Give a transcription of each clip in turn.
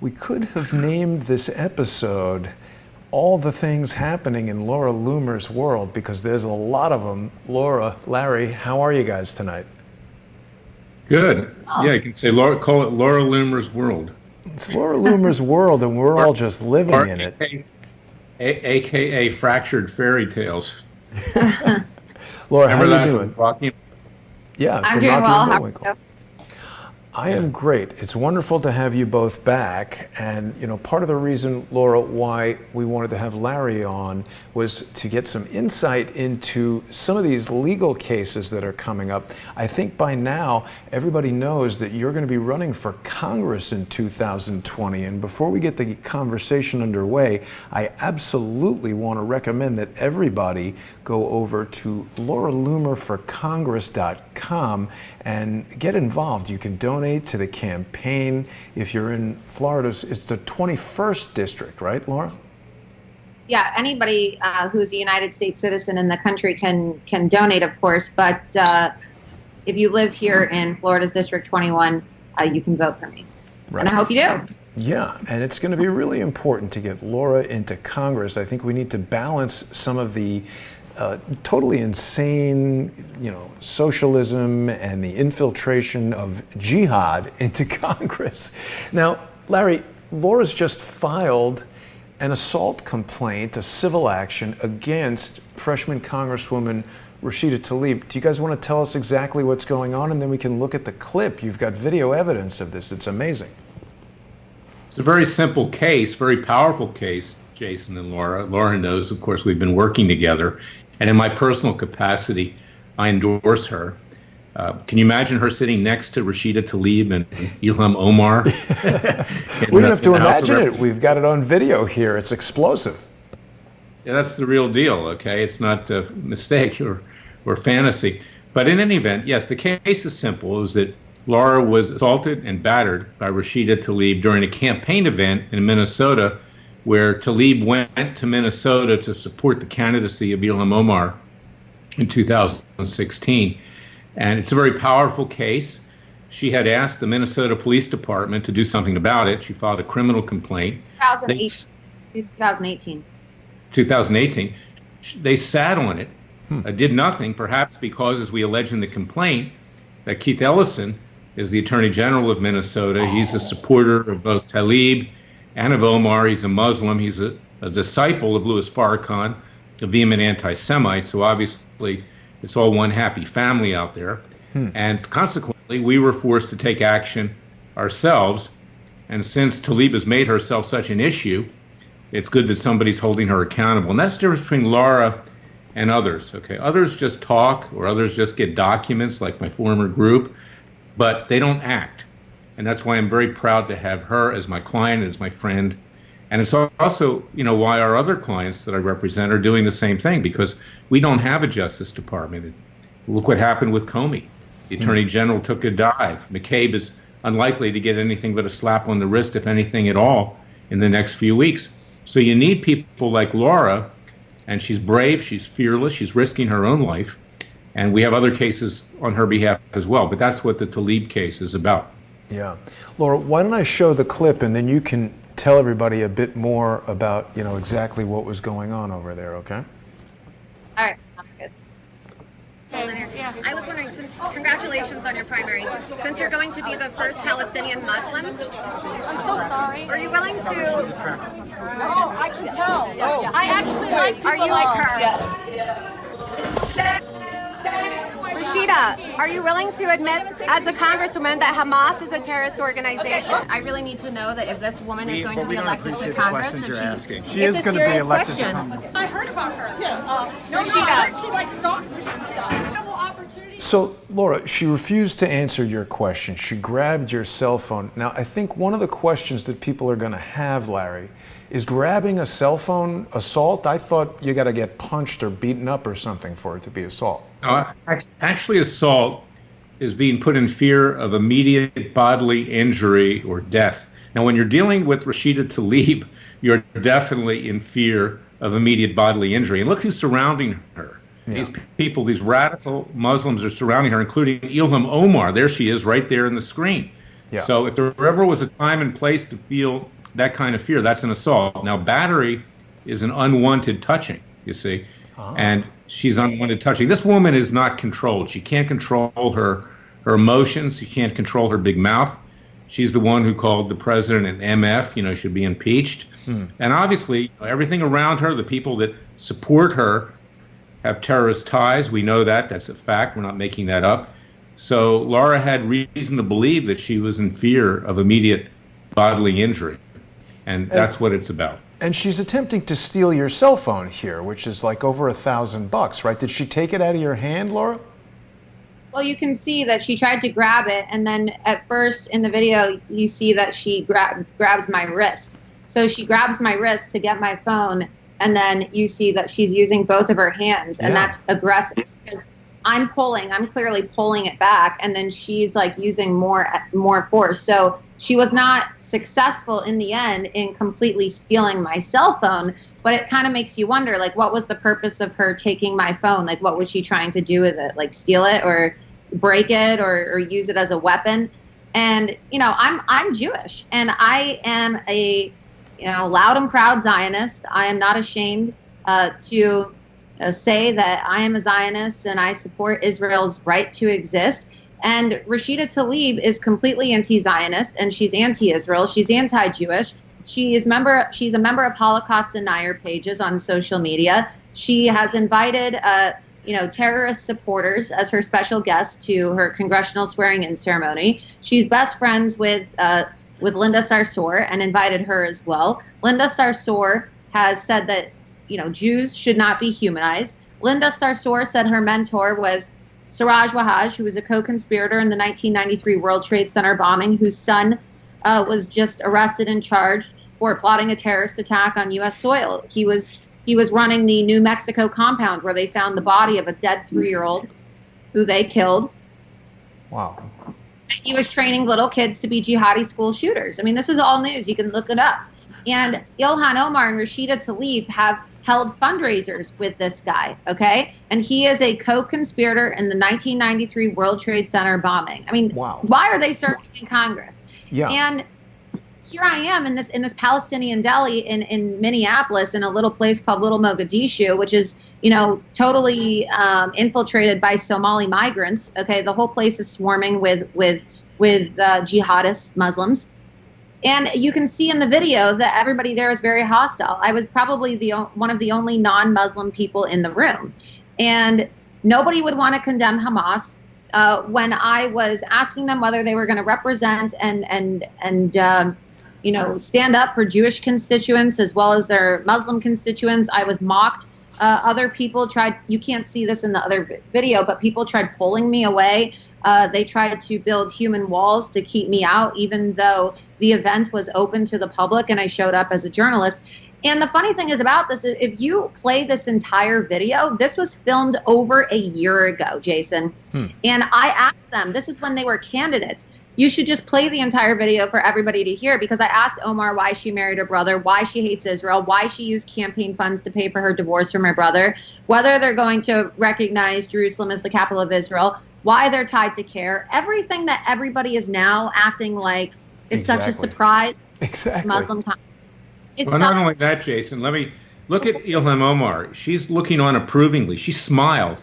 We could have named this episode All the Things Happening in Laura Loomer's World, because there's a lot of them. Laura, Larry, how are you guys tonight? Good. Yeah, you can say Laura, call it Laura Loomer's World. It's Laura Loomer's world, and we're all just living in it. AKA fractured fairy tales. Laura, how Remember are you that doing? from Rocky? Yeah, I'm from doing Rocky well. and How Bullwinkle. are you? I am great. It's wonderful to have you both back. And, you know, part of the reason, Laura, why we wanted to have Larry on was to get some insight into some of these legal cases that are coming up. I think by now, everybody knows that you're going to be running for Congress in 2020. And before we get the conversation underway, I absolutely want to recommend that everybody go over to lauraloomerforcongress.com and get involved. You can donate to the campaign. If you're in Florida, it's the 21st district, right, Laura? Yeah, anybody who's a United States citizen in the country can donate, of course. But if you live here in Florida's District 21, you can vote for me. Right. And I hope you do. Yeah, and it's going to be really important to get Laura into Congress. I think we need to balance some of the totally insane, socialism and the infiltration of jihad into Congress. Now, Larry, Laura's just filed an assault complaint, a civil action against freshman Congresswoman Rashida Tlaib. Do you guys want to tell us exactly what's going on, and then we can look at the clip? You've got video evidence of this. It's amazing. It's a very simple case, very powerful case, Jason and Laura. Laura knows, of course, we've been working together. And in my personal capacity, I endorse her. Can you imagine her sitting next to Rashida Tlaib and Ilham Omar? We don't have to imagine it. We've got it on video here. It's explosive. Yeah, that's the real deal, okay? It's not a mistake or fantasy. But in any event, yes, the case is simple, is that Laura was assaulted and battered by Rashida Tlaib during a campaign event in Minnesota, where Tlaib went to Minnesota to support the candidacy of Ilham Omar in 2016. And it's a very powerful case. She had asked the Minnesota Police Department to do something about it. She filed a criminal complaint. 2018. 2018. They sat on it, did nothing, perhaps because, as we allege in the complaint, that Keith Ellison is the Attorney General of Minnesota. He's a supporter of both Tlaib and of Omar. He's a Muslim. He's a disciple of Louis Farrakhan, a vehement anti-Semite. So obviously, it's all one happy family out there. And consequently, we were forced to take action ourselves. And since Tlaib has made herself such an issue, it's good that somebody's holding her accountable. And that's the difference between Laura and others. Okay, others just talk, or others just get documents, like my former group, but they don't act. And that's why I'm very proud to have her as my client, as my friend. And it's also, why our other clients that I represent are doing the same thing, because we don't have a Justice Department. Look what happened with Comey. The Attorney General took a dive. McCabe is unlikely to get anything but a slap on the wrist, if anything at all, in the next few weeks. So you need people like Laura, and she's brave, she's fearless, she's risking her own life. And we have other cases on her behalf as well. But that's what the Tlaib case is about. Yeah. Laura, why don't I show the clip, and then you can tell everybody a bit more about, exactly what was going on over there, okay? All right. Sounds good. Yeah. I was wondering, congratulations on your primary. Since you're going to be the first Palestinian Muslim, I'm so sorry. are you willing to? Oh, I can tell. Oh, I actually like people Are you like her? Yeah. Rashida, are you willing to admit, as a congresswoman, that Hamas is a terrorist organization? I really need to know that if this woman is going to be elected to Congress, that it's a serious question. I heard about her. Yeah. Rashida. I heard she likes stocks and stuff. So, Laura, she refused to answer your question. She grabbed your cell phone. Now, I think one of the questions that people are going to have, Larry, is grabbing a cell phone assault? I thought you got to get punched or beaten up or something for it to be assault. Actually, assault is being put in fear of immediate bodily injury or death. Now, when you're dealing with Rashida Tlaib, you're definitely in fear of immediate bodily injury. And look who's surrounding her. Yeah. These people, these radical Muslims are surrounding her, including Ilham Omar. There she is right there in the screen. Yeah. So if there ever was a time and place to feel that kind of fear, that's an assault. Now, battery is an unwanted touching, you see, and she's unwanted touching. This woman is not controlled. She can't control her emotions. She can't control her big mouth. She's the one who called the president an MF, should be impeached. And obviously, everything around her, the people that support her, have terrorist ties. We know that. That's a fact. We're not making that up. So Laura had reason to believe that she was in fear of immediate bodily injury. And that's what it's about. And she's attempting to steal your cell phone here, which is like over $1,000, right? Did she take it out of your hand, Laura? Well, you can see that she tried to grab it, and then at first in the video, you see that she grabs my wrist. So she grabs my wrist to get my phone, and then you see that she's using both of her hands, and that's aggressive because I'm clearly pulling it back, and then she's like using more force. So she was not successful in the end in completely stealing my cell phone, but it kind of makes you wonder, like, what was the purpose of her taking my phone? Like, what was she trying to do with it? Like, steal it or break it or use it as a weapon? And, I'm Jewish, and I am a, loud and proud Zionist. I am not ashamed to say that I am a Zionist and I support Israel's right to exist. And Rashida Tlaib is completely anti-Zionist, and she's anti-Israel. She's anti-Jewish. She's a member of Holocaust denier pages on social media. She has invited, terrorist supporters as her special guests to her congressional swearing-in ceremony. She's best friends with Linda Sarsour and invited her as well. Linda Sarsour has said that, Jews should not be humanized. Linda Sarsour said her mentor was Siraj Wahaj, who was a co-conspirator in the 1993 World Trade Center bombing, whose son was just arrested and charged for plotting a terrorist attack on U.S. soil. He was running the New Mexico compound where they found the body of a dead 3-year-old who they killed. Wow. He was training little kids to be jihadi school shooters. I mean, this is all news. You can look it up. And Ilhan Omar and Rashida Tlaib have held fundraisers with this guy, okay? And he is a co-conspirator in the 1993 World Trade Center bombing. I mean, Why are they serving in Congress? Yeah. And here I am in this Palestinian deli in Minneapolis, in a little place called Little Mogadishu, which is, totally infiltrated by Somali migrants. Okay, the whole place is swarming with jihadist Muslims. And you can see in the video that everybody there is very hostile. I was probably one of the only non-Muslim people in the room. And nobody would want to condemn Hamas when I was asking them whether they were going to represent and stand up for Jewish constituents as well as their Muslim constituents. I was mocked. Other people tried, you can't see this in the other video, but people tried pulling me away. They tried to build human walls to keep me out, even though the event was open to the public and I showed up as a journalist. And the funny thing is about this, if you play this entire video, this was filmed over a year ago, Jason. And I asked them, this is when they were candidates, you should just play the entire video for everybody to hear, because I asked Omar why she married her brother, why she hates Israel, why she used campaign funds to pay for her divorce from her brother, whether they're going to recognize Jerusalem as the capital of Israel, why they're tied to care, everything that everybody is now acting like is such a surprise. Exactly. Muslim. Well, not only that, Jason, let me look at Ilhan Omar. She's looking on approvingly. She smiled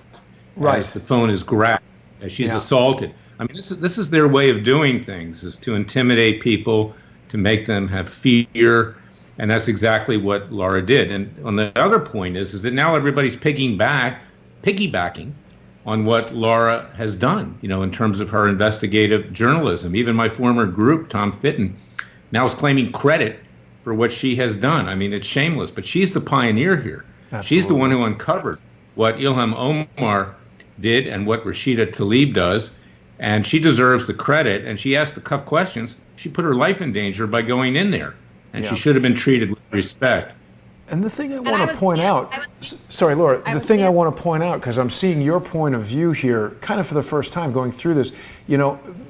as the phone is grabbed, as she's assaulted. I mean, this is their way of doing things, is to intimidate people, to make them have fear, and that's exactly what Laura did. And on the other point is that now everybody's piggybacking on what Laura has done, in terms of her investigative journalism. Even my former group, Tom Fitton, now is claiming credit for what she has done. I mean, it's shameless, but she's the pioneer here. Absolutely. She's the one who uncovered what Ilhan Omar did and what Rashida Tlaib does, and she deserves the credit. And she asked the tough questions. She put her life in danger by going in there, and she should have been treated with respect. And the thing I want to point out, sorry, Laura, the thing I want to point out, because I'm seeing your point of view here kind of for the first time going through this,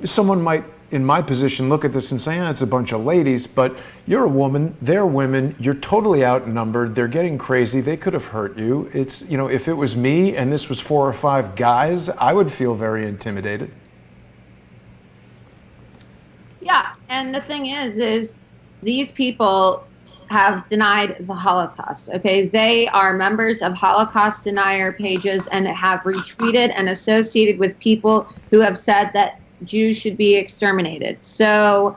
someone might, in my position, look at this and say, it's a bunch of ladies, but you're a woman, they're women, you're totally outnumbered, they're getting crazy, they could have hurt you. It's, if it was me and this was 4 or 5 guys, I would feel very intimidated. Yeah, and the thing is these people have denied the Holocaust, okay? They are members of Holocaust denier pages and have retweeted and associated with people who have said that Jews should be exterminated. So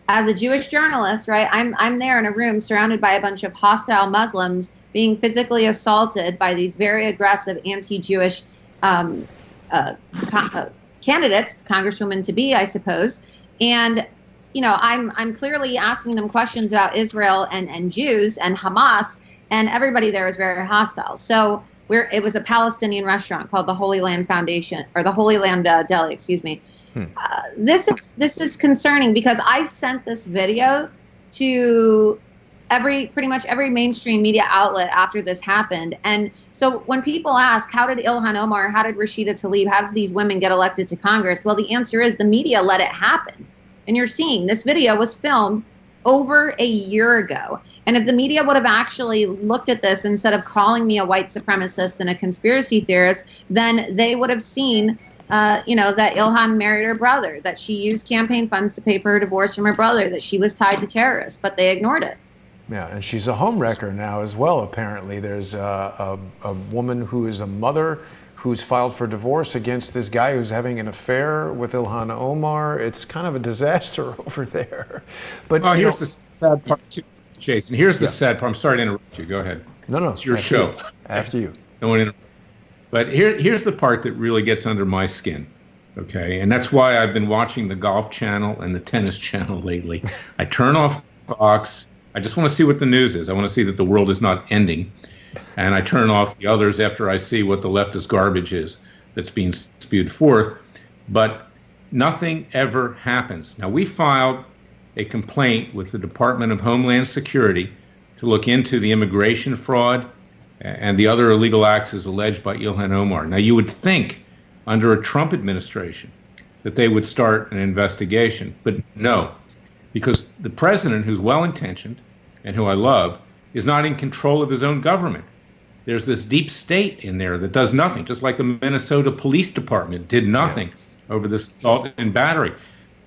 as a Jewish journalist, right, I'm there in a room surrounded by a bunch of hostile Muslims being physically assaulted by these very aggressive anti-Jewish candidates, Congresswoman-to-be, I suppose. And I'm clearly asking them questions about Israel and Jews and Hamas, and everybody there is very hostile. So it was a Palestinian restaurant called the Holy Land Foundation, or the Holy Land Deli, excuse me. This is concerning because I sent this video to pretty much every mainstream media outlet after this happened. And so when people ask, how did Ilhan Omar, how did Rashida Tlaib, how did these women get elected to Congress? Well, the answer is the media let it happen. And you're seeing this video was filmed over a year ago. And if the media would have actually looked at this instead of calling me a white supremacist and a conspiracy theorist, then they would have seen, that Ilhan married her brother, that she used campaign funds to pay for her divorce from her brother, that she was tied to terrorists, but they ignored it. Yeah, and she's a homewrecker now as well, apparently. There's a woman who is a mother who's filed for divorce against this guy who's having an affair with Ilhan Omar. It's kind of a disaster over there. But here's the sad part too, Jason. Here's the sad part. I'm sorry to interrupt you. Go ahead. No. It's your show. After you. No one interrupt. But here's the part that really gets under my skin. Okay, and that's why I've been watching the Golf Channel and the Tennis Channel lately. I turn off Fox. I just want to see what the news is. I want to see that the world is not ending. And I turn off the others after I see what the leftist garbage is that's being spewed forth. But nothing ever happens. Now, we filed a complaint with the Department of Homeland Security to look into the immigration fraud and the other illegal acts as alleged by Ilhan Omar. Now, you would think under a Trump administration that they would start an investigation, but no, because the president, who's well-intentioned and who I love, is not in control of his own government. There's this deep state in there that does nothing, just like the Minnesota Police Department did nothing over this assault and battery.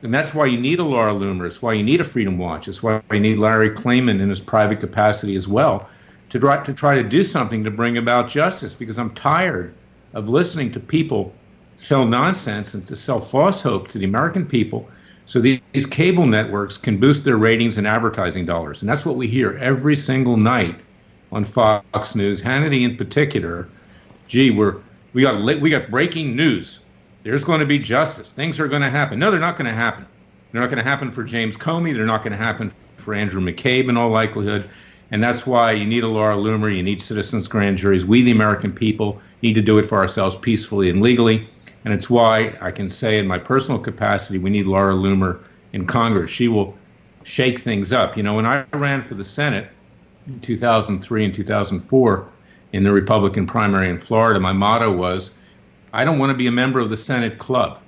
And that's why you need a Laura Loomer. It's why you need a Freedom Watch. It's why you need Larry Klayman in his private capacity as well to try to do something to bring about justice, because I'm tired of listening to people sell nonsense and to sell false hope to the American people so these cable networks can boost their ratings and advertising dollars. And that's what we hear every single night on Fox News, Hannity in particular. Gee, we got breaking news. There's going to be justice. Things are going to happen. No, they're not going to happen. They're not going to happen for James Comey. They're not going to happen for Andrew McCabe in all likelihood. And that's why you need a Laura Loomer. You need citizens' grand juries. We, the American people, need to do it for ourselves peacefully and legally. And it's why I can say in my personal capacity, we need Laura Loomer in Congress. She will shake things up. When I ran for the Senate in 2003 and 2004 in the Republican primary in Florida, my motto was, I don't want to be a member of the Senate club.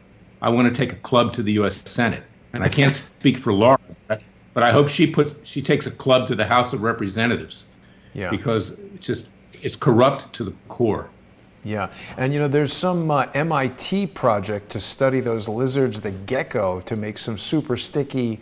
I want to take a club to the U.S. Senate. And I can't speak for Laura, but I hope she takes a club to the House of Representatives. Yeah. Because it's corrupt to the core. Yeah, and there's some MIT project to study those lizards, the gecko, to make some super sticky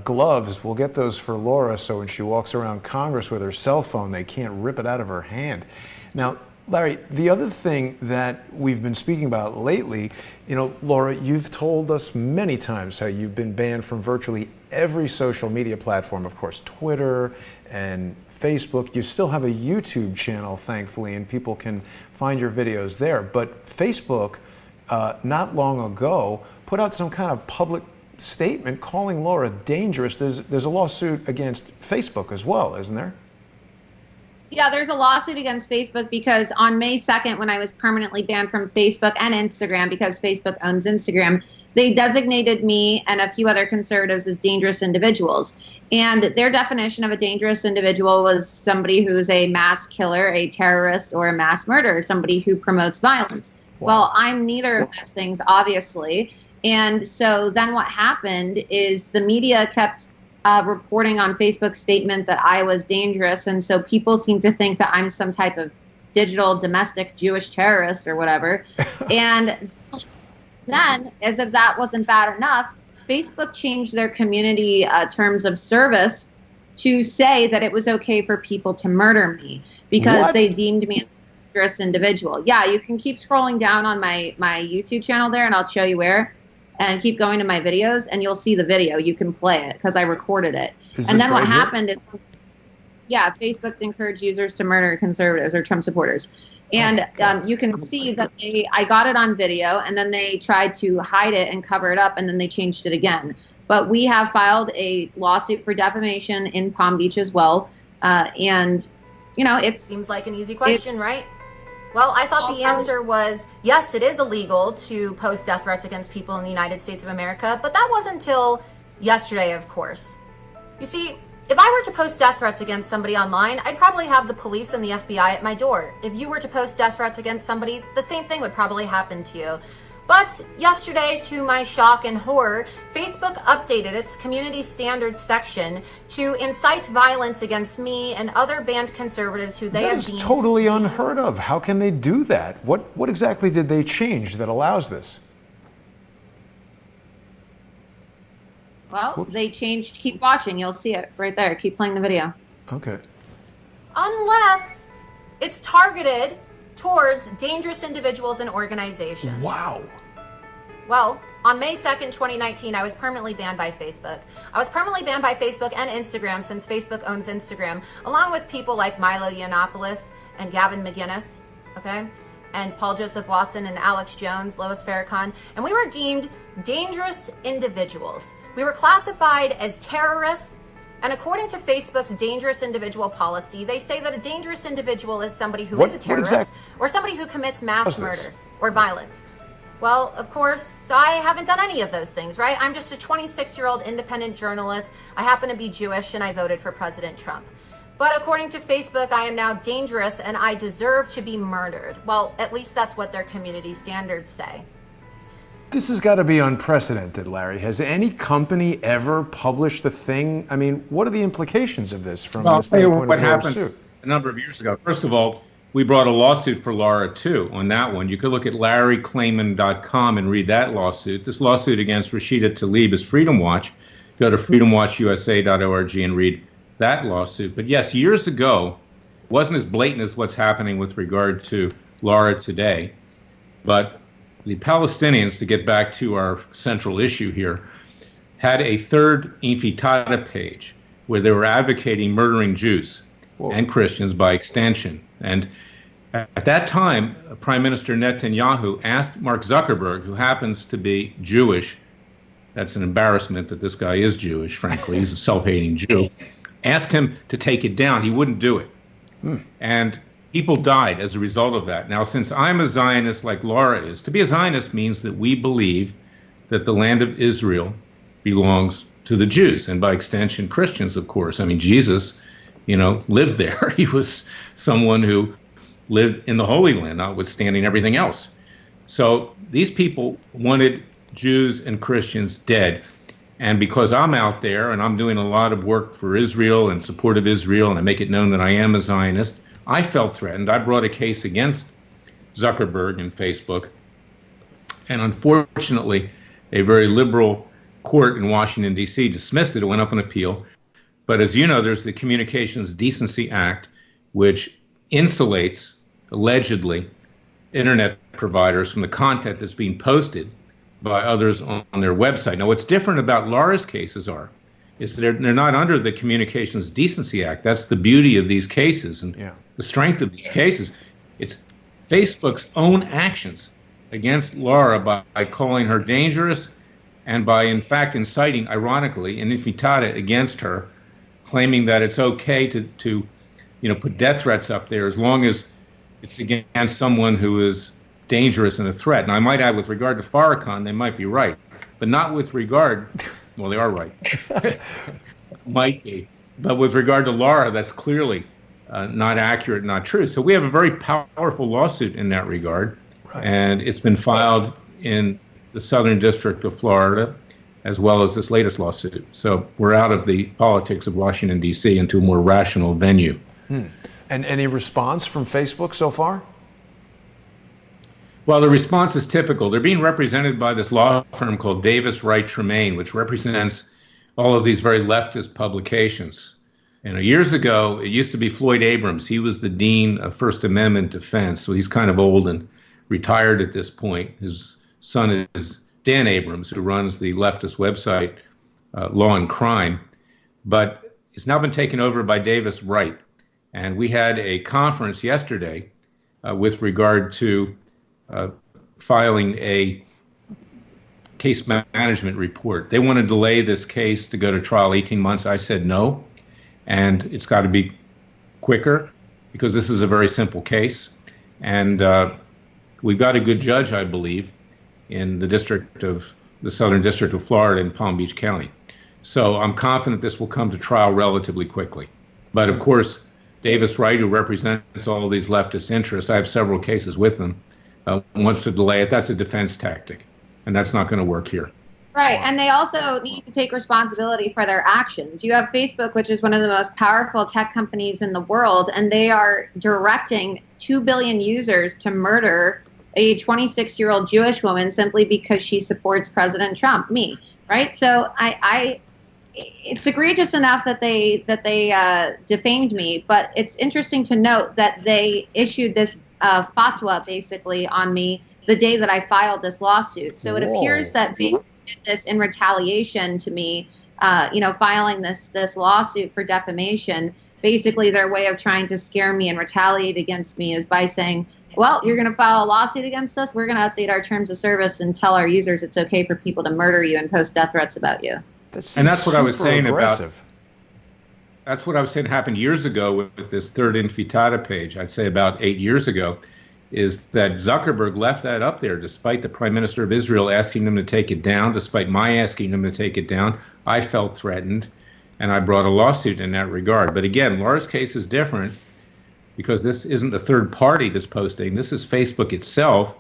gloves. We'll get those for Laura, so when she walks around Congress with her cell phone, they can't rip it out of her hand. Now, Larry, the other thing that we've been speaking about lately, Laura, you've told us many times how you've been banned from virtually every social media platform, of course, Twitter and Facebook. You still have a YouTube channel, thankfully, and people can find your videos there. But Facebook, not long ago, put out some kind of public statement calling Laura dangerous. There's a lawsuit against Facebook as well, isn't there? Yeah, there's a lawsuit against Facebook because on May 2nd, when I was permanently banned from Facebook and Instagram, because Facebook owns Instagram, they designated me and a few other conservatives as dangerous individuals. And their definition of a dangerous individual was somebody who's a mass killer, a terrorist, or a mass murderer, somebody who promotes violence. Wow. Well, I'm neither of those things, obviously. And so then what happened is the media kept reporting on Facebook's statement that I was dangerous. And so people seem to think that I'm some type of digital domestic Jewish terrorist or whatever. And then, as if that wasn't bad enough, Facebook changed their community terms of service to say that it was okay for people to murder me because What? they deemed me a dangerous individual. Yeah, you can keep scrolling down on my YouTube channel there, and I'll show you where. And keep going to my videos, and you'll see the video. You can play it because I recorded it. And then what happened is, yeah, Facebook encouraged users to murder conservatives or Trump supporters. And you can see that I got it on video, and then they tried to hide it and cover it up, and then they changed it again. But we have filed a lawsuit for defamation in Palm Beach as well. And, you know, it seems like an easy question, right? Well, I thought the answer was, yes, it is illegal to post death threats against people in the United States of America, but that wasn't until yesterday, of course. You see, if I were to post death threats against somebody online, I'd probably have the police and the FBI at my door. If you were to post death threats against somebody, the same thing would probably happen to you. But yesterday, to my shock and horror, Facebook updated its community standards section to incite violence against me and other banned conservatives who they have deemed... That is totally unheard of. How can they do that? What exactly did they change that allows this? Well, they changed, keep watching, you'll see it right there. Keep playing the video. Okay. Unless it's targeted towards dangerous individuals and organizations. Wow. Well, on May 2nd, 2019, I was permanently banned by Facebook. I was permanently banned by Facebook and Instagram since Facebook owns Instagram, along with people like Milo Yiannopoulos and Gavin McInnes, okay? And Paul Joseph Watson and Alex Jones, Lois Farrakhan, and we were deemed dangerous individuals. We were classified as terrorists, and according to Facebook's dangerous individual policy, they say that a dangerous individual is somebody who is a terrorist or somebody who commits mass murder or violence. Well, of course, I haven't done any of those things, right? I'm just a 26-year-old independent journalist. I happen to be Jewish, and I voted for President Trump. But according to Facebook, I am now dangerous, and I deserve to be murdered. Well, at least that's what their community standards say. This has got to be unprecedented, Larry. Has any company ever published a thing? I mean, what are the implications of this from the standpoint of your suit? A number of years ago. First of all, we brought a lawsuit for Laura, too, on that one. You could look at LarryKlayman.com and read that lawsuit. This lawsuit against Rashida Tlaib is Freedom Watch. Go to freedomwatchusa.org and read that lawsuit. But yes, years ago, it wasn't as blatant as what's happening with regard to Laura today. But the Palestinians, to get back to our central issue here, had a third intifada page where they were advocating murdering Jews and Christians by extension. And at that time, Prime Minister Netanyahu asked Mark Zuckerberg, who happens to be Jewish, that's an embarrassment that this guy is Jewish, frankly, he's a self-hating Jew, asked him to take it down. He wouldn't do it. And people died as a result of that. Now, since I'm a Zionist like Laura is, to be a Zionist means that we believe that the land of Israel belongs to the Jews, and by extension, Christians, of course. I mean, Jesus, lived there. He was someone who lived in the Holy Land, notwithstanding everything else. So these people wanted Jews and Christians dead. And because I'm out there and I'm doing a lot of work for Israel and support of Israel, and I make it known that I am a Zionist, I felt threatened. I brought a case against Zuckerberg and Facebook. And unfortunately, a very liberal court in Washington, D.C. dismissed it. It went up on appeal. But as you know, there's the Communications Decency Act, which insulates, allegedly, internet providers from the content that's being posted by others on their website. Now, what's different about Laura's cases is they're not under the Communications Decency Act. That's the beauty of these cases and the strength of these cases. It's Facebook's own actions against Laura by calling her dangerous and by, in fact, inciting, ironically, an intifada against her, claiming that it's okay to put death threats up there as long as it's against someone who is dangerous and a threat. And I might add, with regard to Farrakhan, they might be right, but not with regard, well, they are right, might be, but with regard to Laura, that's clearly not accurate, not true. So we have a very powerful lawsuit in that regard, and it's been filed in the Southern District of Florida, as well as this latest lawsuit. So we're out of the politics of Washington, D.C. into a more rational venue. And any response from Facebook so far? Well, the response is typical. They're being represented by this law firm called Davis Wright Tremaine, which represents all of these very leftist publications. Years ago, it used to be Floyd Abrams. He was the dean of First Amendment defense, so he's kind of old and retired at this point. His son is Dan Abrams, who runs the leftist website Law and Crime, but it's now been taken over by Davis Wright. And we had a conference yesterday with regard to filing a case management report. They want to delay this case to go to trial 18 months. I said no, and it's got to be quicker because this is a very simple case. And we've got a good judge, I believe, in the Southern District of Florida in Palm Beach County. So I'm confident this will come to trial relatively quickly. But of course, Davis Wright, who represents all of these leftist interests, I have several cases with them, wants to delay it. That's a defense tactic, and that's not going to work here. Right, and they also need to take responsibility for their actions. You have Facebook, which is one of the most powerful tech companies in the world, and they are directing 2 billion users to murder a 26-year-old Jewish woman simply because she supports President Trump, me, right? So it's egregious enough that they defamed me, but it's interesting to note that they issued this fatwa basically on me the day that I filed this lawsuit. So it appears that Facebook did this in retaliation to me, filing this lawsuit for defamation. Basically, their way of trying to scare me and retaliate against me is by saying, well, you're going to file a lawsuit against us. We're going to update our terms of service and tell our users it's okay for people to murder you and post death threats about you. And that's what I was saying aggressive. That's what I was saying happened years ago with this third infitata page. I'd say about 8 years ago, is that Zuckerberg left that up there despite the Prime Minister of Israel asking them to take it down, despite my asking them to take it down. I felt threatened, and I brought a lawsuit in that regard. But again, Laura's case is different because this isn't a third party that's posting. This is Facebook itself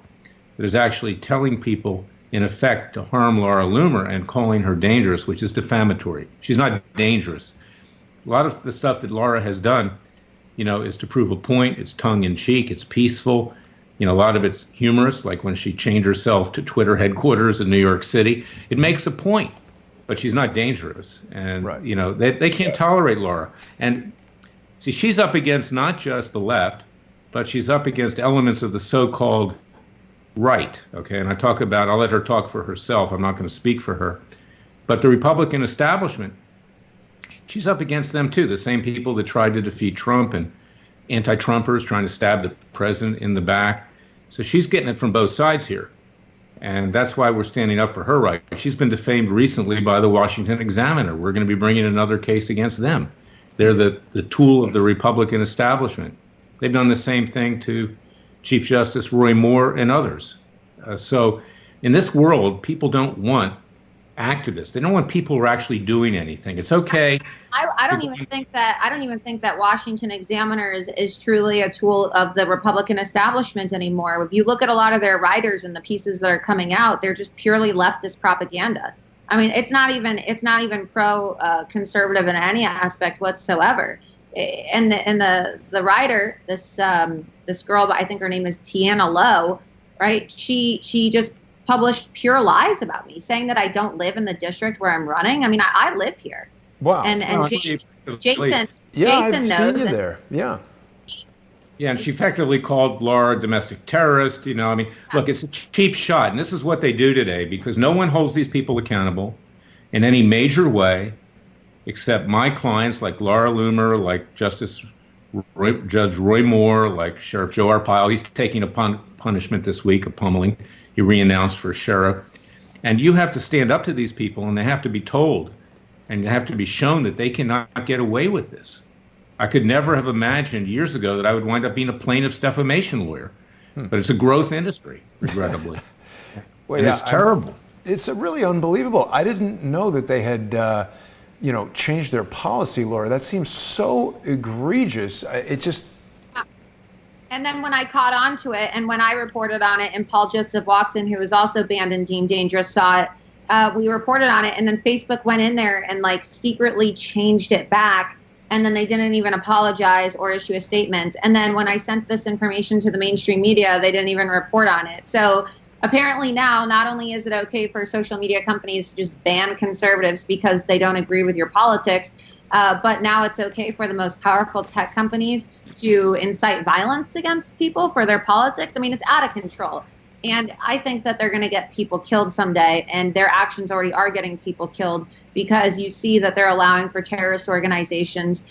that is actually telling people, in effect, to harm Laura Loomer and calling her dangerous, which is defamatory. She's not dangerous. A lot of the stuff that Laura has done, is to prove a point. It's tongue-in-cheek. It's peaceful. A lot of it's humorous, like when she chained herself to Twitter headquarters in New York City. It makes a point, but she's not dangerous. And, right. They can't tolerate Laura. And see, she's up against not just the left, but she's up against elements of the so-called right, okay? And I'll let her talk for herself. I'm not going to speak for her. But the Republican establishment, she's up against them too, the same people that tried to defeat Trump and anti-Trumpers trying to stab the president in the back. So she's getting it from both sides here. And that's why we're standing up for her right. She's been defamed recently by the Washington Examiner. We're going to be bringing another case against them. They're the tool of the Republican establishment. They've done the same thing to Chief Justice Roy Moore and others. So in this world, people don't want activists. They don't want people who are actually doing anything. It's okay. I don't even think that Washington Examiner is truly a tool of the Republican establishment anymore. If you look at a lot of their writers and the pieces that are coming out, they're just purely leftist propaganda. I mean, it's not even pro conservative in any aspect whatsoever. And the writer, this girl, I think her name is Tiana Lowe, right? She just published pure lies about me, saying that I don't live in the district where I'm running. I mean, I live here. Wow. And Jason I've knows. seen you there. Yeah. Yeah, and she effectively called Laura a domestic terrorist. Look, it's a cheap shot. And this is what they do today because no one holds these people accountable in any major way except my clients like Laura Loomer, like Judge Roy Moore, like Sheriff Joe Arpaio. He's taking a punishment this week, a pummeling. He re-announced for sheriff. And you have to stand up to these people, and they have to be told, and you have to be shown that they cannot get away with this. I could never have imagined years ago that I would wind up being a plaintiff's defamation lawyer. But it's a growth industry, regrettably. Well, and it's terrible. It's really unbelievable. I didn't know that they had, changed their policy, Laura. That seems so egregious. It just... And then when I caught on to it and when I reported on it and Paul Joseph Watson, who was also banned and deemed dangerous, saw it, we reported on it, and then Facebook went in there and secretly changed it back and then they didn't even apologize or issue a statement. And then when I sent this information to the mainstream media, they didn't even report on it. So apparently now, not only is it okay for social media companies to just ban conservatives because they don't agree with your politics, but now it's okay for the most powerful tech companies to incite violence against people for their politics. I mean, it's out of control. And I think that they're going to get people killed someday, and their actions already are getting people killed, because you see that they're allowing for terrorist organizations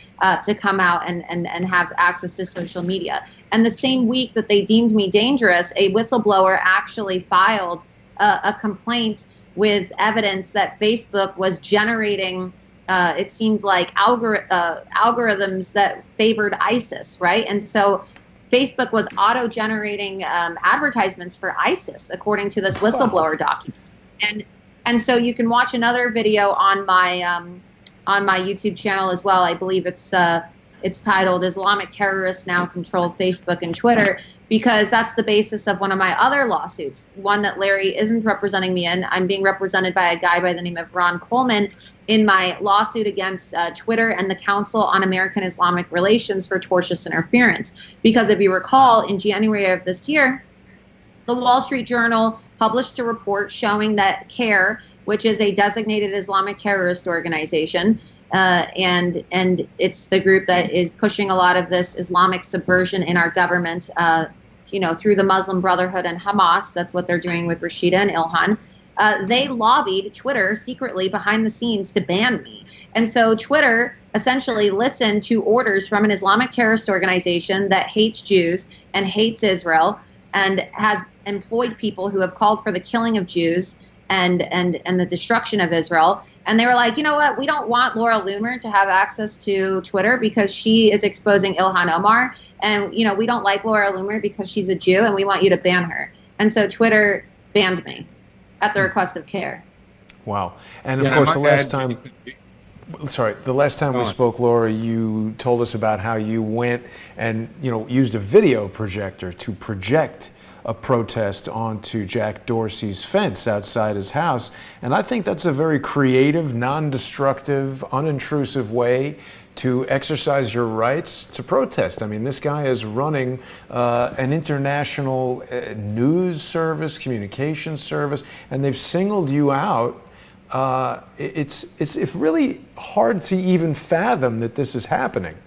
to come out and have access to social media. And the same week that they deemed me dangerous, a whistleblower actually filed a complaint with evidence that Facebook was generating, it seemed like, algorithms that favored ISIS, right? And so Facebook was auto-generating advertisements for ISIS, according to this whistleblower document. And so you can watch another video on my YouTube channel as well. I believe it's titled "Islamic Terrorists Now Control Facebook and Twitter," because that's the basis of one of my other lawsuits, one that Larry isn't representing me in. I'm being represented by a guy by the name of Ron Coleman in my lawsuit against Twitter and the Council on American Islamic Relations for tortious interference. Because if you recall, in January of this year, the Wall Street Journal published a report showing that CARE, which is a designated Islamic terrorist organization, and it's the group that is pushing a lot of this Islamic subversion in our government, through the Muslim Brotherhood and Hamas. That's what they're doing with Rashida and Ilhan. They lobbied Twitter secretly behind the scenes to ban me. And so Twitter essentially listened to orders from an Islamic terrorist organization that hates Jews and hates Israel, and has employed people who have called for the killing of Jews and the destruction of Israel. And they were like, you know what, we don't want Laura Loomer to have access to Twitter because she is exposing Ilhan Omar. And, we don't like Laura Loomer because she's a Jew, and we want you to ban her. And so Twitter banned me at the request of CARE. Wow. And of course, the last time we spoke, Laura, you told us about how you went and, used a video projector to project a protest onto Jack Dorsey's fence outside his house. And I think that's a very creative, non-destructive, unintrusive way to exercise your rights to protest. I mean, this guy is running an international news service, communication service, and they've singled you out. It's really hard to even fathom that this is happening.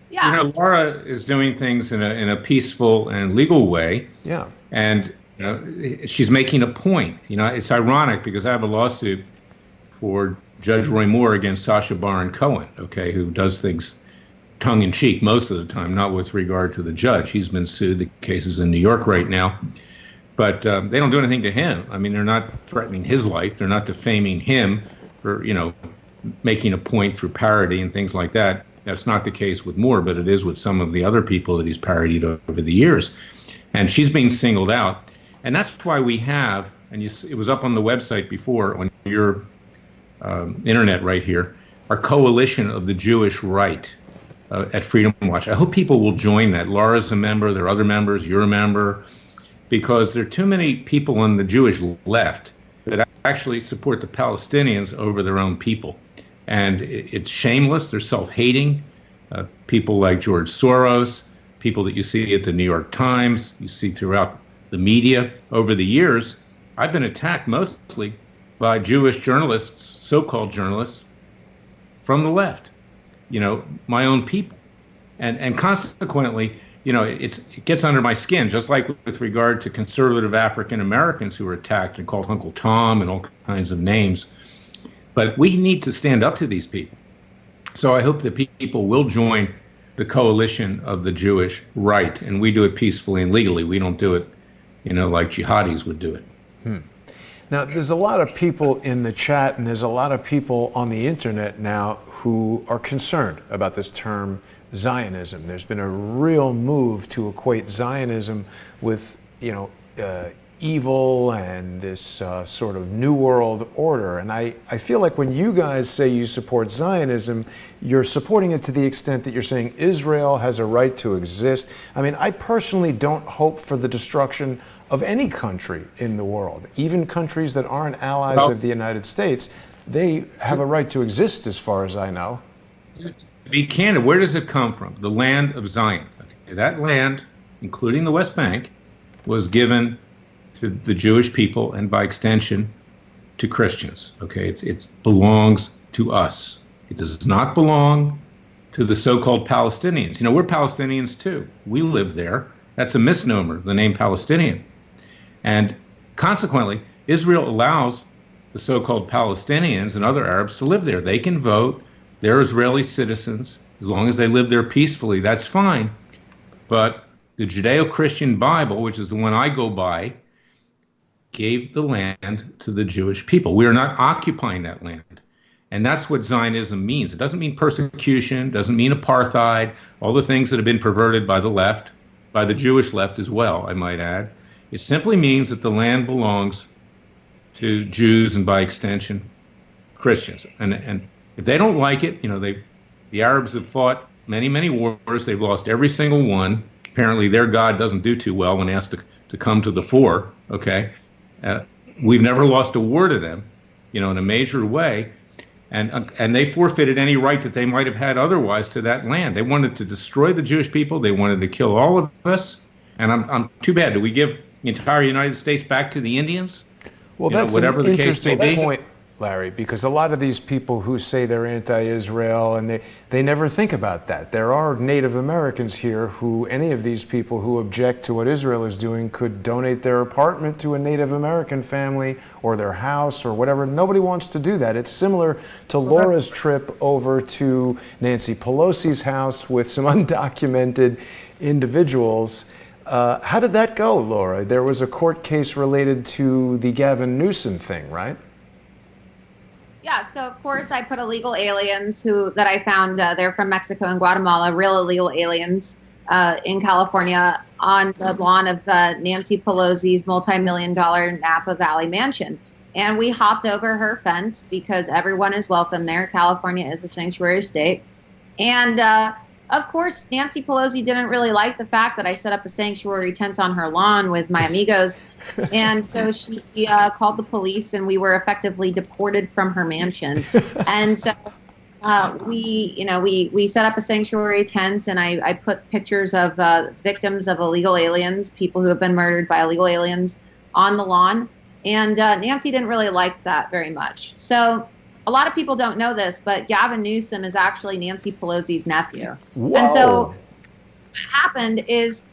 Yeah. Laura is doing things in a peaceful and legal way. Yeah. And she's making a point. It's ironic because I have a lawsuit for Judge Roy Moore against Sacha Baron Cohen, who does things tongue-in-cheek most of the time, not with regard to the judge. He's been sued. The case is in New York right now. But they don't do anything to him. I mean, they're not threatening his life. They're not defaming him for, making a point through parody and things like that. That's not the case with Moore, but it is with some of the other people that he's parodied over the years. And she's being singled out. And that's why we have, and it was up on the website before, on your internet right here, our coalition of the Jewish right at Freedom Watch. I hope people will join that. Laura's a member, there are other members, you're a member, because there are too many people on the Jewish left that actually support the Palestinians over their own people. And it's shameless. They're self-hating. People like George Soros, people that you see at the New York Times, you see throughout the media. Over the years, I've been attacked mostly by Jewish journalists, so-called journalists, from the left, my own people. And consequently, it gets under my skin, just like with regard to conservative African Americans who were attacked and called Uncle Tom and all kinds of names. But we need to stand up to these people. So I hope that people will join the coalition of the Jewish right, and we do it peacefully and legally. We don't do it, like jihadis would do it. Now, there's a lot of people in the chat, and there's a lot of people on the internet now who are concerned about this term Zionism. There's been a real move to equate Zionism with, evil and this sort of New World Order. And I feel like when you guys say you support Zionism, you're supporting it to the extent that you're saying Israel has a right to exist. I mean, I personally don't hope for the destruction of any country in the world, even countries that aren't allies of the United States. They have a right to exist as far as I know. To be candid, where does it come from? The land of Zion. Okay, that land, including the West Bank, was given to the Jewish people and by extension to Christians. Okay, it belongs to us. It does not belong to the so-called Palestinians. You know, we're Palestinians too. We live there. That's a misnomer, the name Palestinian. And consequently, Israel allows the so-called Palestinians and other Arabs to live there. They can vote. They're Israeli citizens. As long as they live there peacefully, that's fine. But the Judeo-Christian Bible, which is the one I go by, gave the land to the Jewish people. We are not occupying that land. And that's what Zionism means. It doesn't mean persecution, doesn't mean apartheid, all the things that have been perverted by the left, by the Jewish left as well, I might add. It simply means that the land belongs to Jews and by extension, Christians. And if they don't like it, you know, the Arabs have fought many, many wars. They've lost every single one. Apparently their God doesn't do too well when asked to come to the fore, okay? We've never lost a war to them, you know, in a major way. And they forfeited any right that they might have had otherwise to that land. They wanted to destroy the Jewish people. They wanted to kill all of us. And I'm too bad. Do we give the entire United States back to the Indians? Well, that's whatever an the case may interesting be. point, Larry, because a lot of these people who say they're anti-Israel, and they never think about that. There are Native Americans here who, any of these people who object to what Israel is doing could donate their apartment to a Native American family or their house or whatever. Nobody wants to do that. It's similar to Laura's trip over to Nancy Pelosi's house with some undocumented individuals. How did that go, Laura? There was a court case related to the Gavin Newsom thing, right? Yeah, so of course I put illegal aliens that I found, they're from Mexico and Guatemala, real illegal aliens in California on the lawn of Nancy Pelosi's multi-million-dollar Napa Valley mansion. And we hopped over her fence because everyone is welcome there. California is a sanctuary state. And of course, Nancy Pelosi didn't really like the fact that I set up a sanctuary tent on her lawn with my amigos. And so she called the police, and we were effectively deported from her mansion. And so we set up a sanctuary tent, and I put pictures of victims of illegal aliens, people who have been murdered by illegal aliens, on the lawn. And Nancy didn't really like that very much. So a lot of people don't know this, but Gavin Newsom is actually Nancy Pelosi's nephew. Whoa. And so what happened is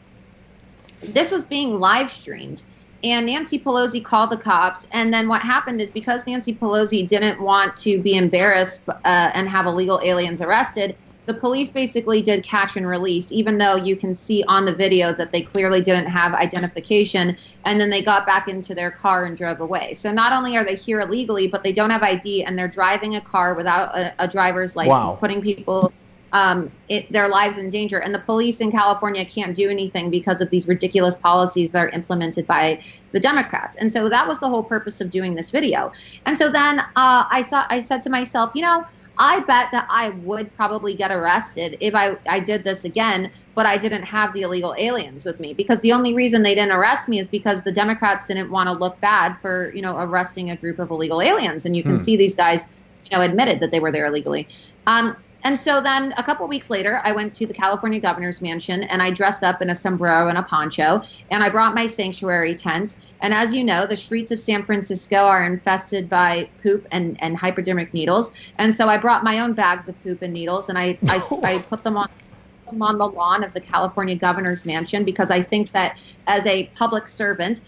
this was being live streamed, and Nancy Pelosi called the cops. And then what happened is, because Nancy Pelosi didn't want to be embarrassed and have illegal aliens arrested, the police basically did catch and release, even though you can see on the video that they clearly didn't have identification. And then they got back into their car and drove away. So not only are they here illegally, but they don't have ID, and they're driving a car without a driver's license, Wow. putting people, their lives in danger. And the police in California can't do anything because of these ridiculous policies that are implemented by the Democrats. And so that was the whole purpose of doing this video. And so then I said to myself, you know, I bet that I would probably get arrested if I did this again, but I didn't have the illegal aliens with me, because the only reason they didn't arrest me is because the Democrats didn't want to look bad for, you know, arresting a group of illegal aliens. And you can see these guys, you know, admitted that they were there illegally. And so then a couple weeks later, I went to the California governor's mansion, and I dressed up in a sombrero and a poncho, and I brought my sanctuary tent. And as you know, the streets of San Francisco are infested by poop and hypodermic needles. And so I brought my own bags of poop and needles, and I put them on the lawn of the California governor's mansion, because I think that as a public servant,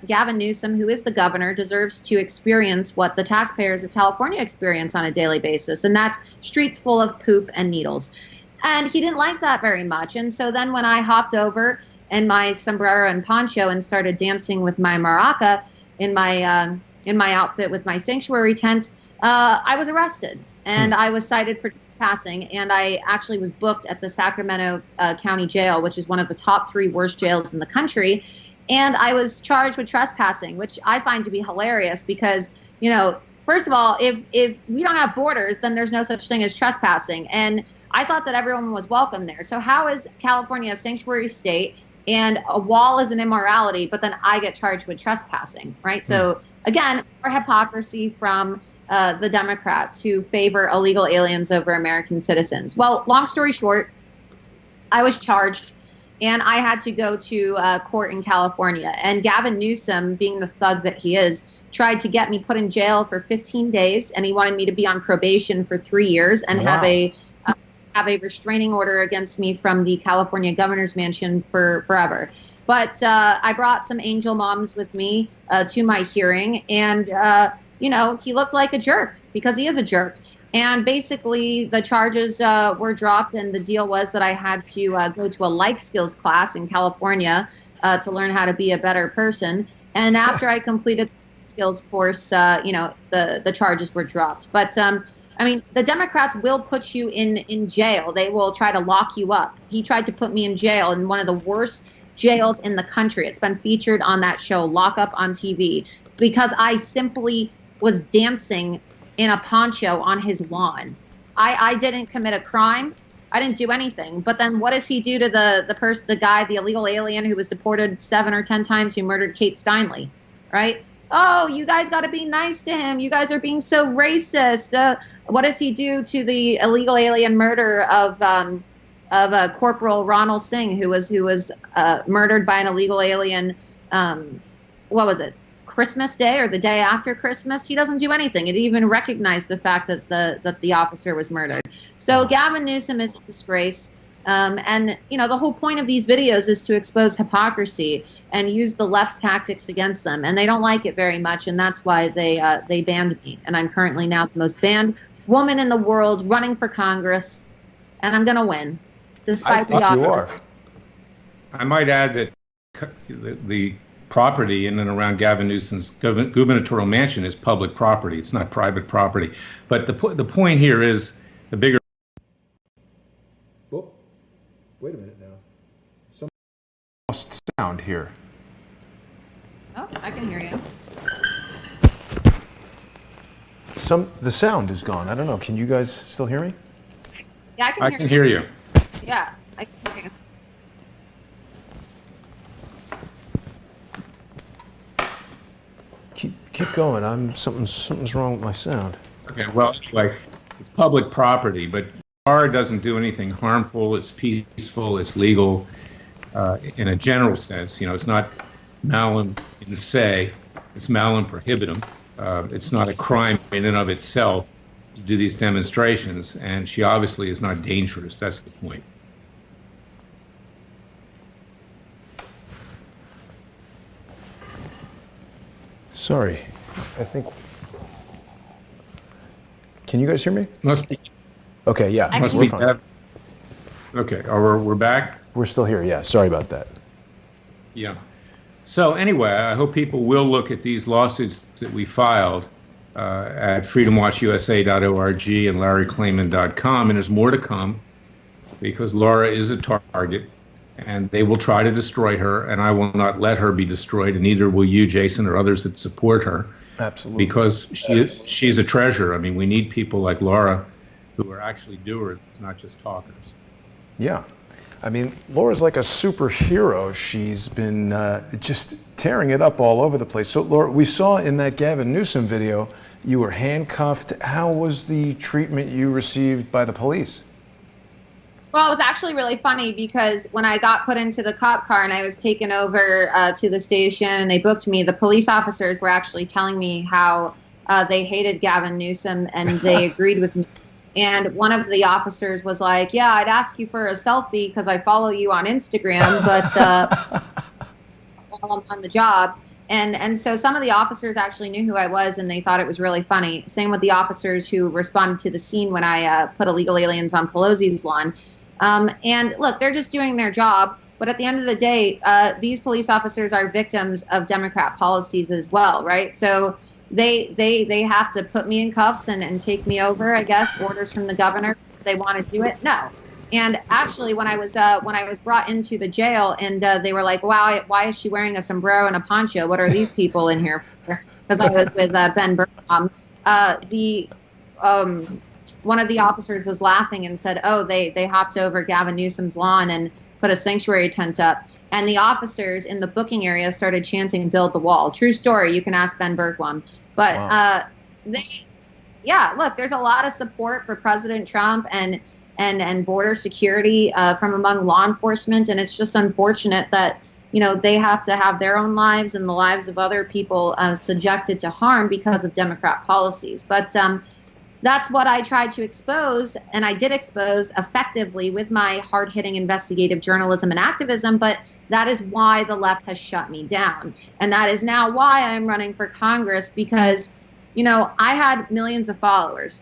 Gavin Newsom, who is the governor, deserves to experience what the taxpayers of California experience on a daily basis, and that's streets full of poop and needles. And he didn't like that very much. And so then when I hopped over in my sombrero and poncho and started dancing with my maraca in my outfit with my sanctuary tent, I was arrested, and I was cited for trespassing, and I actually was booked at the Sacramento County Jail, which is one of the top 3 worst jails in the country. And I was charged with trespassing, which I find to be hilarious because, you know, first of all, if we don't have borders, then there's no such thing as trespassing. And I thought that everyone was welcome there. So how is California a sanctuary state and a wall is an immorality, but then I get charged with trespassing, right? So again, more hypocrisy from the Democrats who favor illegal aliens over American citizens. Well, long story short, I was charged and I had to go to court in California. And Gavin Newsom, being the thug that he is, tried to get me put in jail for 15 days, and he wanted me to be on probation for 3 years and Wow. have a restraining order against me from the California governor's mansion for forever. But I brought some angel moms with me to my hearing, and you know, he looked like a jerk because he is a jerk. And basically, the charges were dropped, and the deal was that I had to go to a life skills class in California to learn how to be a better person. And after I completed the skills course, you know, the charges were dropped. But I mean, the Democrats will put you in jail. They will try to lock you up. He tried to put me in jail in one of the worst jails in the country. It's been featured on that show, Lock Up on TV, because I simply was dancing in a poncho on his lawn. I didn't commit a crime. I didn't do anything. But then what does he do to the guy, the illegal alien who was deported 7 or 10 times, who murdered Kate Steinle, right? Oh, you guys got to be nice to him. You guys are being so racist. What does he do to the illegal alien murder of Corporal Ronald Singh, who was murdered by an illegal alien? What was it? Christmas Day or the day after Christmas? He doesn't do anything. It didn't even recognize the fact that the officer was murdered. So Gavin Newsom is a disgrace. And you know, the whole point of these videos is to expose hypocrisy and use the left's tactics against them. And they don't like it very much, and that's why they banned me. And I'm currently now the most banned woman in the world running for Congress, and I'm going to win, despite the odds. You are. I might add that the property in and around Gavin Newsom's gubernatorial mansion is public property. It's not private property. But the point here is the bigger. Whoop. Wait a minute now. Some lost sound here. Oh, I can hear you. The sound is gone. I don't know. Can you guys still hear me? Yeah, I can hear you. Yeah, I can hear you. Keep going. Something's wrong with my sound. Okay, well, anyway, it's public property, but Laura doesn't do anything harmful. It's peaceful. It's legal in a general sense. You know, it's not malum in se. It's malum prohibitum. It's not a crime in and of itself to do these demonstrations, and she obviously is not dangerous. That's the point. Sorry. I think. Can you guys hear me? Must be. Okay, yeah. Must We're be. fine. Okay, we're back. We're still here. Yeah, sorry about that. Yeah. So anyway, I hope people will look at these lawsuits that we filed at freedomwatchusa.org and larryklayman.com, and there's more to come because Laura is a target, and they will try to destroy her, and I will not let her be destroyed, and neither will you, Jason, or others that support her. Absolutely. Because she's a treasure. I mean, we need people like Laura who are actually doers, not just talkers. Yeah. I mean, Laura's like a superhero. She's been just tearing it up all over the place. So, Laura, we saw in that Gavin Newsom video, you were handcuffed. How was the treatment you received by the police? Well, it was actually really funny because when I got put into the cop car and I was taken over to the station and they booked me, the police officers were actually telling me how they hated Gavin Newsom and they agreed with me. And one of the officers was like, yeah, I'd ask you for a selfie because I follow you on Instagram, but while I'm on the job. And so some of the officers actually knew who I was and they thought it was really funny. Same with the officers who responded to the scene when I put illegal aliens on Pelosi's lawn. And look, they're just doing their job. But at the end of the day, these police officers are victims of Democrat policies as well, right? So they have to put me in cuffs and take me over, I guess, orders from the governor. If they want to do it? No. And actually, when I was brought into the jail and they were like, wow, why is she wearing a sombrero and a poncho? What are these people in here for? Because I was with Ben Bergholm. One of the officers was laughing and said, oh, they hopped over Gavin Newsom's lawn and put a sanctuary tent up. And the officers in the booking area started chanting, build the wall. True story. You can ask Ben Bergholm. But wow. yeah, look, there's a lot of support for President Trump and border security from among law enforcement, and it's just unfortunate that they have to have their own lives and the lives of other people subjected to harm because of Democrat policies. But that's what I tried to expose, and I did expose effectively with my hard-hitting investigative journalism and activism, but that is why the left has shut me down. And that is now why I'm running for Congress, because, I had millions of followers.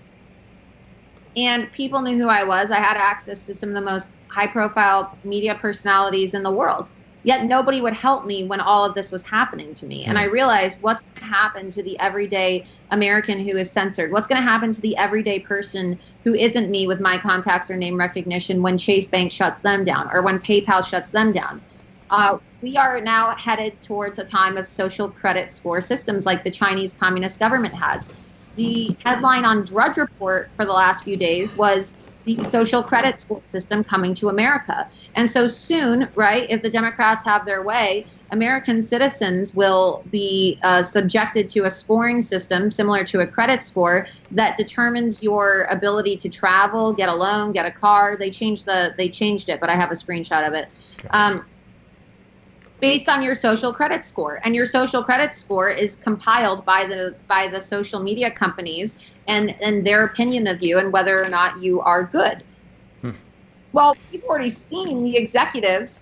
And people knew who I was. I had access to some of the most high-profile media personalities in the world. Yet nobody would help me when all of this was happening to me. And I realized what's going to happen to the everyday American who is censored? What's going to happen to the everyday person who isn't me with my contacts or name recognition when Chase Bank shuts them down or when PayPal shuts them down? We are now headed towards a time of social credit score systems like the Chinese Communist government has. The headline on Drudge Report for the last few days was the social credit score system coming to America. And so soon, right, if the Democrats have their way, American citizens will be subjected to a scoring system similar to a credit score that determines your ability to travel, get a loan, get a car. They changed it, but I have a screenshot of it. Based on your social credit score, and your social credit score is compiled by the social media companies and their opinion of you and whether or not you are good. Well, we've already seen the executives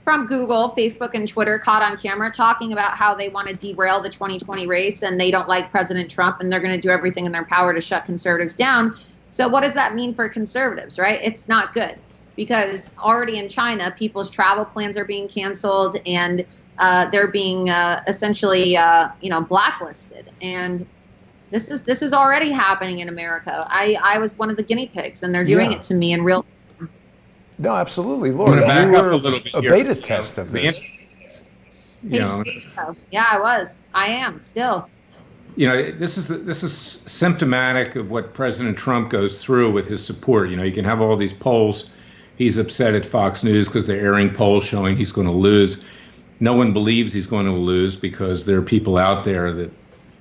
from Google, Facebook, and Twitter caught on camera talking about how they want to derail the 2020 race and they don't like President Trump and they're going to do everything in their power to shut conservatives down. So what does that mean for conservatives, right? It's not good. Because already in China, people's travel plans are being canceled and they're being essentially, blacklisted. And this is already happening in America. I was one of the guinea pigs, and they're doing it to me in real time. No, absolutely, Laura. I'm You back up were a little bit a here. beta test of this. Yeah, I was. I am still. This is symptomatic of what President Trump goes through with his support. You can have all these polls. He's upset at Fox News because they're airing polls showing he's going to lose. No one believes he's going to lose because there are people out there that,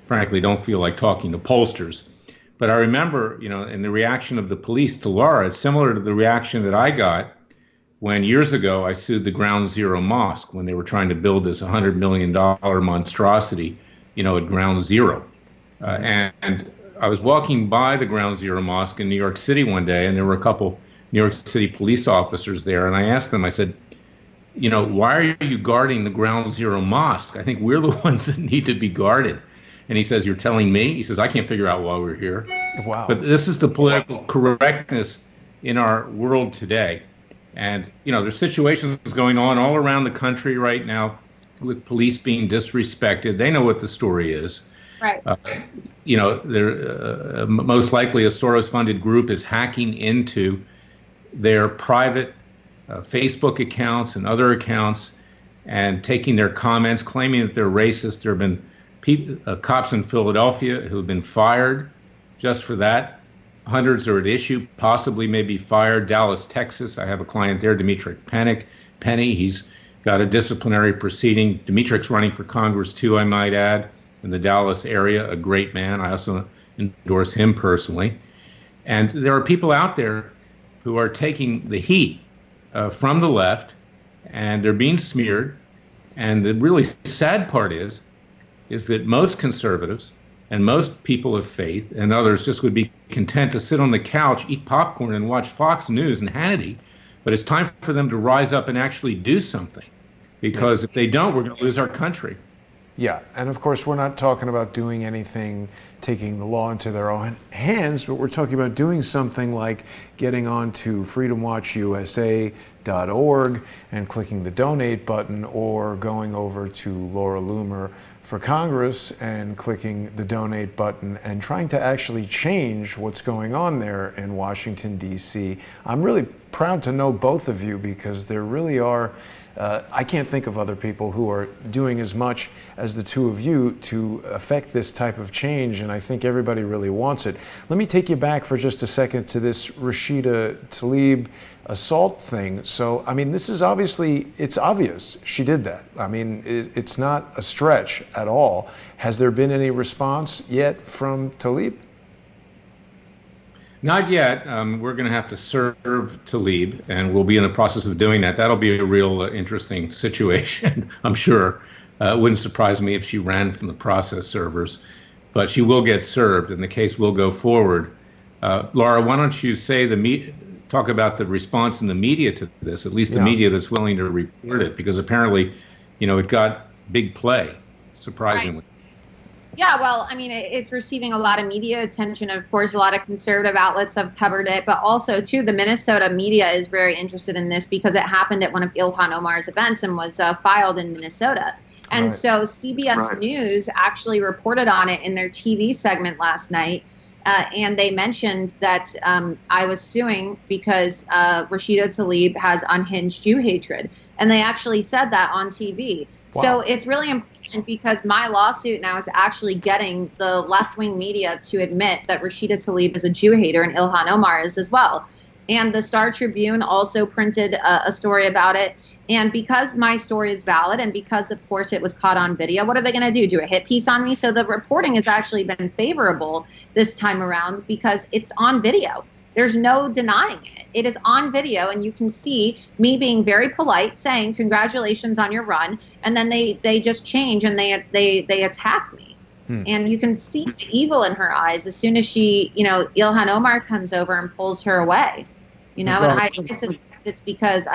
frankly, don't feel like talking to pollsters. But I remember, in the reaction of the police to Laura, it's similar to the reaction that I got when years ago I sued the Ground Zero Mosque when they were trying to build this $100 million monstrosity, at Ground Zero. And I was walking by the Ground Zero Mosque in New York City one day, and there were a couple New York City police officers there, and I asked them, I said, why are you guarding the Ground Zero Mosque? I think we're the ones that need to be guarded. And he says, you're telling me? He says, I can't figure out why we're here. Wow. But this is the political correctness in our world today. And, there's situations going on all around the country right now with police being disrespected. They know what the story is. Right. Most likely a Soros-funded group is hacking into their private Facebook accounts and other accounts and taking their comments, claiming that they're racist. There have been cops in Philadelphia who have been fired just for that. Hundreds are at issue, possibly may be fired. Dallas, Texas, I have a client there, Dimitri Penny. He's got a disciplinary proceeding. Dimitri's running for Congress too, I might add, in the Dallas area, a great man. I also endorse him personally. And there are people out there who are taking the heat from the left, and they're being smeared. And the really sad part is that most conservatives and most people of faith and others just would be content to sit on the couch, eat popcorn, and watch Fox News and Hannity. But it's time for them to rise up and actually do something, because if they don't, we're going to lose our country. Yeah, and of course we're not talking about doing anything, taking the law into their own hands, but we're talking about doing something like getting onto freedomwatchusa.org and clicking the donate button, or going over to Laura Loomer for Congress and clicking the donate button and trying to actually change what's going on there in Washington, D.C. I'm really proud to know both of you, because there really are I can't think of other people who are doing as much as the two of you to affect this type of change, and I think everybody really wants it. Let me take you back for just a second to this Rashida Tlaib assault thing. So, I mean, this is it's obvious she did that. I mean, it's not a stretch at all. Has there been any response yet from Tlaib? Not yet. We're going to have to serve Tlaib, and we'll be in the process of doing that. That'll be a real interesting situation, I'm sure. It wouldn't surprise me if she ran from the process servers, but she will get served, and the case will go forward. Laura, why don't you talk about the response in the media to this, at least the media that's willing to report it, because apparently, it got big play, surprisingly. Right. Yeah, well, I mean, it's receiving a lot of media attention. Of course, a lot of conservative outlets have covered it, but also, too, the Minnesota media is very interested in this because it happened at one of Ilhan Omar's events and was filed in Minnesota. And so CBS News actually reported on it in their TV segment last night, and they mentioned that I was suing because Rashida Tlaib has unhinged Jew hatred. And they actually said that on TV. Wow. So it's really important because my lawsuit now is actually getting the left-wing media to admit that Rashida Tlaib is a Jew hater and Ilhan Omar is as well. And the Star Tribune also printed a story about it. And because my story is valid and because, of course, it was caught on video, what are they going to do? Do a hit piece on me? So the reporting has actually been favorable this time around because it's on video. There's no denying it. It is on video, and you can see me being very polite, saying, congratulations on your run, and then they just change and they attack me. And you can see the evil in her eyes as soon as Ilhan Omar comes over and pulls her away. And I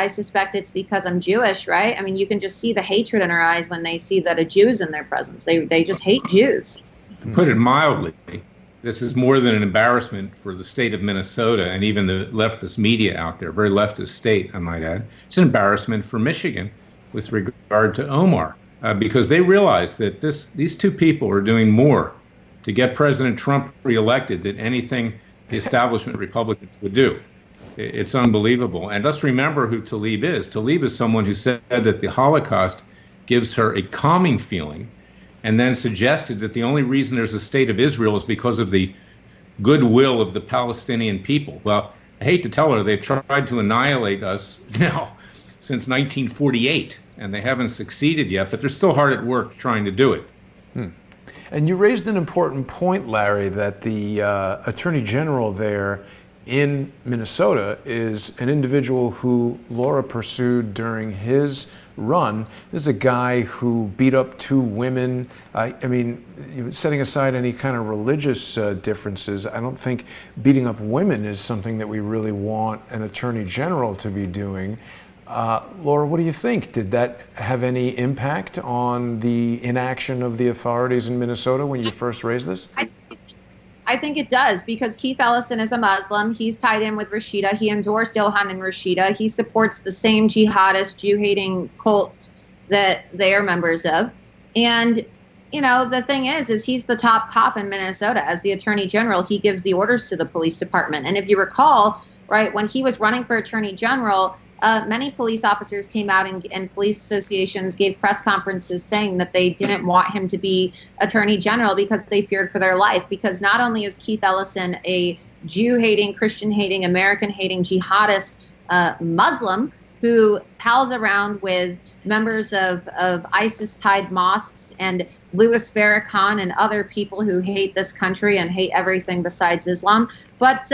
suspect it's because I'm Jewish, right? I mean, you can just see the hatred in her eyes when they see that a Jew's in their presence. They just hate Jews. To put it mildly, this is more than an embarrassment for the state of Minnesota and even the leftist media out there, very leftist state, I might add. It's an embarrassment for Michigan with regard to Omar, because they realize that these two people are doing more to get President Trump reelected than anything the establishment Republicans would do. It's unbelievable. And let's remember who Tlaib is. Tlaib is someone who said that the Holocaust gives her a calming feeling, and then suggested that the only reason there's a state of Israel is because of the goodwill of the Palestinian people. Well, I hate to tell her, they've tried to annihilate us now since 1948, and they haven't succeeded yet, but they're still hard at work trying to do it. And you raised an important point, Larry, that the Attorney General there in Minnesota is an individual who Laura pursued during his run. This is a guy who beat up two women. I mean, setting aside any kind of religious differences, I don't think beating up women is something that we really want an attorney general to be doing. Laura, what do you think? Did that have any impact on the inaction of the authorities in Minnesota when you first raised this? I think it does, because Keith Ellison is a Muslim. He's tied in with Rashida. He endorsed Ilhan and Rashida. He supports the same jihadist, Jew-hating cult that they are members of. And, the thing is he's the top cop in Minnesota. As the attorney general, he gives the orders to the police department. And if you recall, right, when he was running for attorney general, many police officers came out and police associations gave press conferences saying that they didn't want him to be attorney general because they feared for their life. Because not only is Keith Ellison a Jew-hating, Christian-hating, American-hating jihadist Muslim who pals around with members of ISIS-tied mosques and Louis Farrakhan and other people who hate this country and hate everything besides Islam, but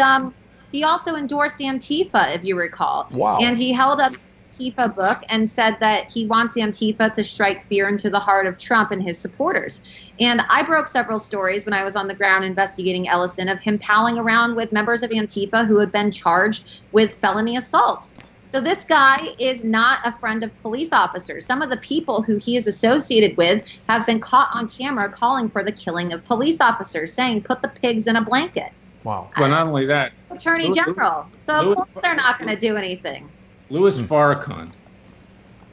he also endorsed Antifa, if you recall. Wow. And he held up the Antifa book and said that he wants Antifa to strike fear into the heart of Trump and his supporters. And I broke several stories when I was on the ground investigating Ellison of him palling around with members of Antifa who had been charged with felony assault. So this guy is not a friend of police officers. Some of the people who he is associated with have been caught on camera calling for the killing of police officers, saying, put the pigs in a blanket. Wow. Well, not only that, Attorney General. So of course they're not going to do anything. Louis Farrakhan,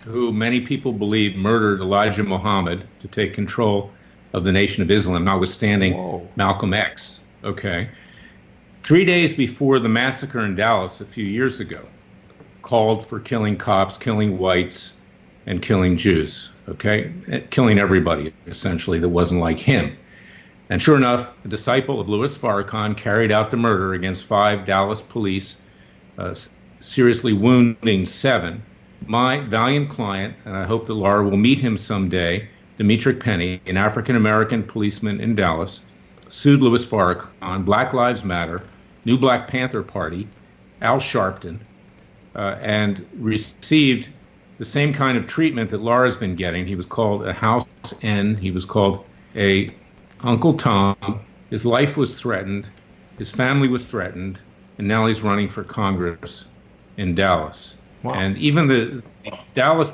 who many people believe murdered Elijah Muhammad to take control of the Nation of Islam, notwithstanding Malcolm X, okay? 3 days before the massacre in Dallas a few years ago, called for killing cops, killing whites, and killing Jews, okay? Killing everybody, essentially, that wasn't like him. And sure enough, a disciple of Louis Farrakhan carried out the murder against 5 Dallas police seriously wounding 7. My valiant client, and I hope that Laura will meet him someday, Demetric Penny, an African-American policeman in Dallas, sued Louis Farrakhan, Black Lives Matter, New Black Panther Party, Al Sharpton, and received the same kind of treatment that Laura's been getting. He was called a house N. He was called a Uncle Tom. His life was threatened. His family was threatened. And now he's running for Congress in Dallas. Wow. And even the Dallas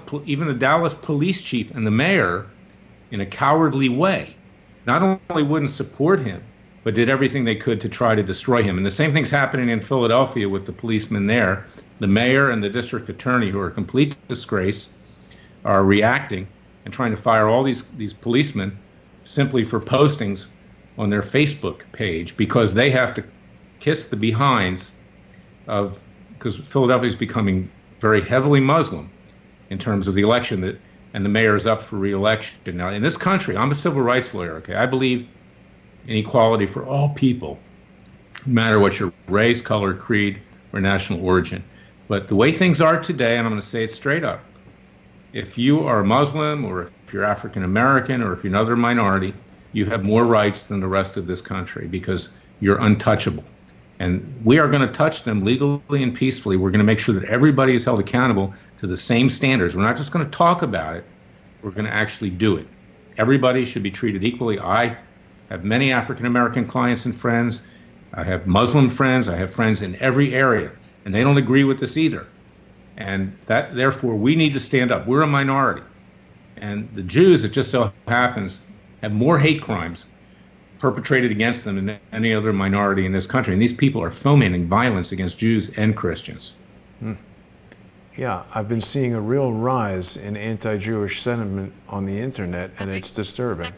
police chief and the mayor, in a cowardly way, not only wouldn't support him, but did everything they could to try to destroy him. And the same thing's happening in Philadelphia with the policemen there. The mayor and the district attorney, who are a complete disgrace, are reacting and trying to fire all these policemen simply for postings on their Facebook page, because they have to kiss the behinds of, because Philadelphia is becoming very heavily Muslim in terms of the election, and the mayor is up for re-election. Now, in this country, I'm a civil rights lawyer, okay? I believe in equality for all people, no matter what your race, color, creed, or national origin. But the way things are today, and I'm going to say it straight up, if you are Muslim, or if you're African American, or if you're another minority, you have more rights than the rest of this country, because you're untouchable. And we are going to touch them legally and peacefully. We're going to make sure that everybody is held accountable to the same standards. We're not just going to talk about it. We're going to actually do it. Everybody should be treated equally. I have many African American clients and friends. I have Muslim friends. I have friends in every area, and they don't agree with this either. And that, therefore, we need to stand up. We're a minority. And the Jews, it just so happens, have more hate crimes perpetrated against them than any other minority in this country. And these people are fomenting violence against Jews and Christians. Yeah, I've been seeing a real rise in anti-Jewish sentiment on the internet, and it's disturbing.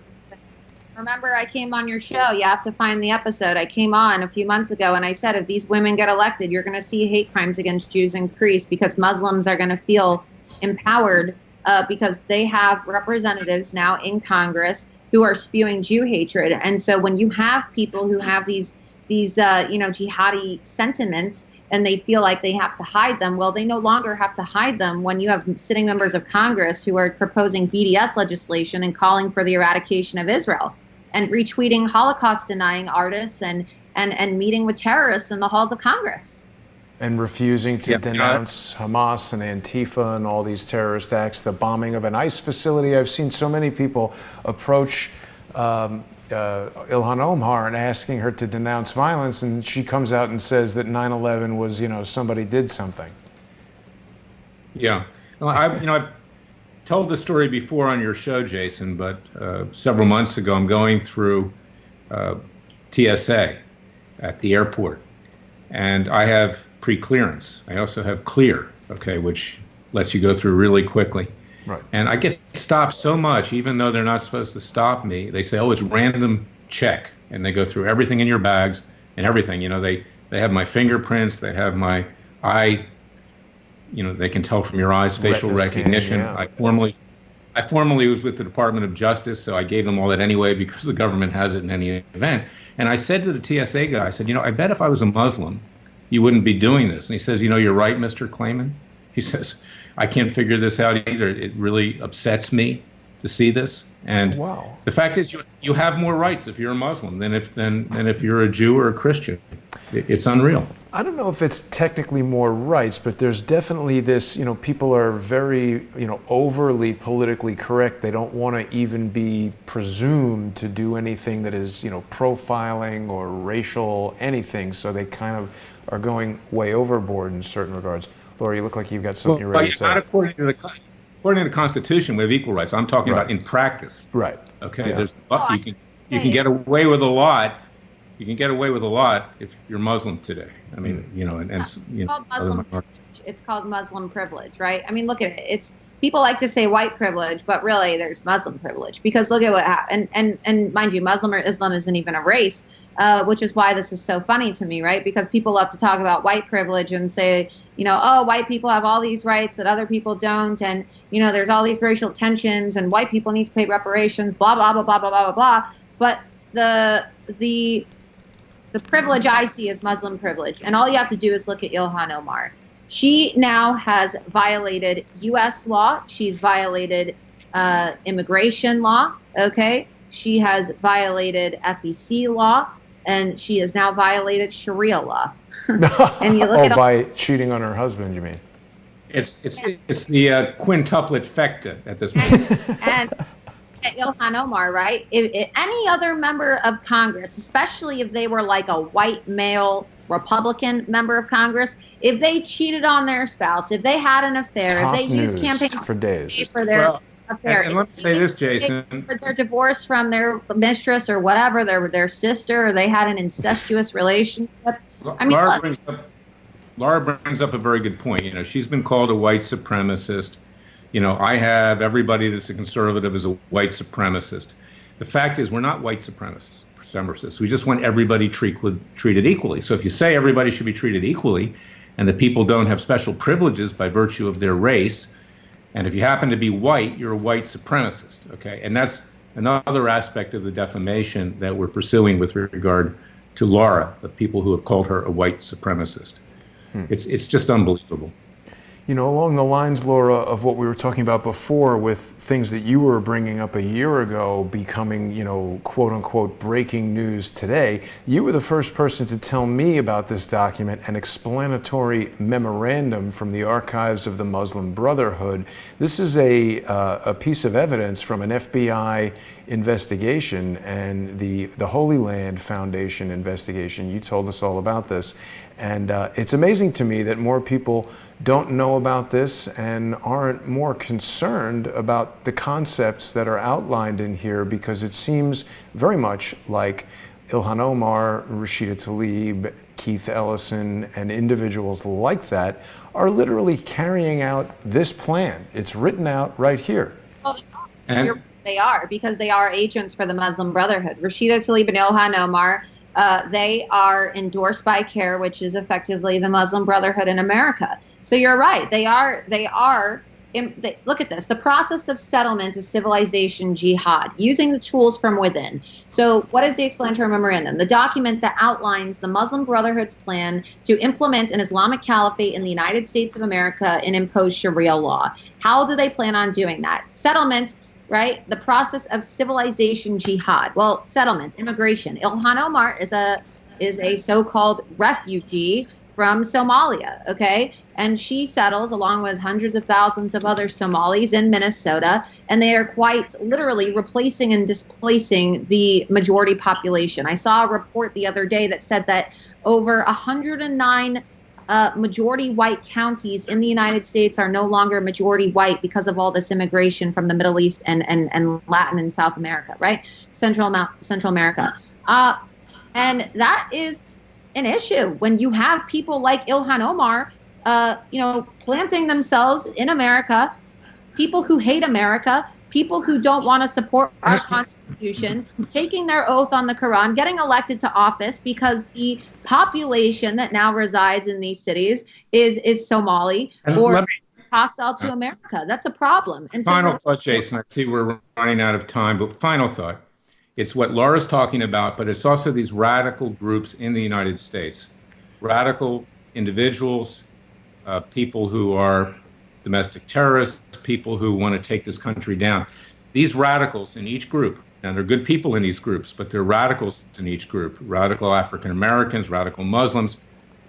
Remember, I came on your show. You have to find the episode. I came on a few months ago, and I said, if these women get elected, you're going to see hate crimes against Jews increase, because Muslims are going to feel empowered because they have representatives now in Congress who are spewing Jew hatred. And so when you have people who have these jihadi sentiments, and they feel like they have to hide them, well, they no longer have to hide them when you have sitting members of Congress who are proposing BDS legislation and calling for the eradication of Israel, and retweeting Holocaust-denying artists, and meeting with terrorists in the halls of Congress. And refusing to denounce Hamas and Antifa and all these terrorist acts, the bombing of an ICE facility. I've seen so many people approach Ilhan Omar and asking her to denounce violence, and she comes out and says that 9/11 was, somebody did something. Yeah. Well, I've told the story before on your show, Jason, but several months ago, I'm going through TSA at the airport, and I have pre-clearance. I also have clear, which lets you go through really quickly. Right. And I get stopped so much, even though they're not supposed to stop me. They say, oh, it's random check. And they go through everything in your bags and everything. They have my fingerprints. They have my eye. They can tell from your eyes, facial recognition. Yeah. I formerly was with the Department of Justice, so I gave them all that anyway because the government has it in any event. And I said to the TSA guy, I said, I bet if I was a Muslim, you wouldn't be doing this. And he says, you're right, Mr. Klayman. He says, I can't figure this out either. It really upsets me to see this. And wow. The fact is, you have more rights if you're a Muslim than if you're a Jew or a Christian. It's unreal. I don't know if it's technically more rights, but there's definitely this, people are very, overly politically correct. They don't want to even be presumed to do anything that is, profiling or racial anything. So they kind of are going way overboard in certain regards. Laura, you look like you've got something you're ready to say. Not according to the Constitution, we have equal rights. I'm talking about in practice. Right. Okay. Yeah. There's you can get away with a lot. You can get away with a lot if you're Muslim today. I mean, It's called Muslim privilege, right? I mean, look at it. It's people like to say white privilege, but really there's Muslim privilege, because look at what happened. And mind you, Muslim or Islam isn't even a race, which is why this is so funny to me, right? Because people love to talk about white privilege and say, oh, white people have all these rights that other people don't, and there's all these racial tensions, and white people need to pay reparations, blah blah blah blah blah blah blah. But the privilege I see is Muslim privilege, and all you have to do is look at Ilhan Omar. She now has violated U.S. law. She's violated immigration law. Okay. She has violated FEC law, and she has now violated Sharia law. And you look at by cheating on her husband, you mean? It's the quintuplet fecta at this point. and Ilhan Omar, right? If any other member of Congress, especially if they were like a white male Republican member of Congress, if they cheated on their spouse, if they had an affair, Top if they used news campaign for days for their affair, and let me say this, Jason. if they're divorced from their mistress or whatever, their sister, or they had an incestuous relationship. I mean, Laura brings up a very good point. You know, she's been called a white supremacist. You know, I have everybody that's a conservative is a white supremacist. The fact is, we're not white supremacists. We just want everybody treated equally. So if you say everybody should be treated equally, and that people don't have special privileges by virtue of their race, and if you happen to be white, you're a white supremacist. Okay, and that's another aspect of the defamation that we're pursuing with regard to Laura, the people who have called her a white supremacist. It's just unbelievable. You know, along the lines, Laura, of what we were talking about before with things that you were bringing up a year ago becoming, you know, quote unquote breaking news today, you were the first person to tell me about this document, an explanatory memorandum from the archives of the Muslim Brotherhood. This is a piece of evidence from an FBI investigation and the Holy Land Foundation investigation. You told us all about this. And it's amazing to me that more people don't know about this and aren't more concerned about the concepts that are outlined in here, because it seems very much like Ilhan Omar, Rashida Tlaib, Keith Ellison, and individuals like that are literally carrying out this plan. It's written out right here. And they are, because they are agents for the Muslim Brotherhood. Rashida Tlaib and Ilhan Omar, they are endorsed by CARE, which is effectively the Muslim Brotherhood in America. So you're right. They are. Look at this. The process of settlement is civilization jihad, using the tools from within. So what is the explanatory memorandum? The document that outlines the Muslim Brotherhood's plan to implement an Islamic caliphate in the United States of America and impose Sharia law. How do they plan on doing that? Settlement, right? The process of civilization jihad. Well, settlement, immigration. Ilhan Omar is a so-called refugee from Somalia, okay? And she settles along with hundreds of thousands of other Somalis in Minnesota, and they are quite literally replacing and displacing the majority population. I saw a report the other day that said that over 109 majority white counties in the United States are no longer majority white because of all this immigration from the Middle East and Latin and South America, right? Central America. And that is an issue when you have people like Ilhan Omar, planting themselves in America, people who hate America, people who don't want to support our Constitution, taking their oath on the Quran, getting elected to office because the population that now resides in these cities is Somali or hostile to America. That's a problem. And final thought, Jason. I see we're running out of time, but final thought. It's what Laura's talking about, but it's also these radical groups in the United States, radical individuals, people who are domestic terrorists, people who want to take this country down. These radicals in each group, and they're good people in these groups, but they're radicals in each group, radical African Americans, radical Muslims,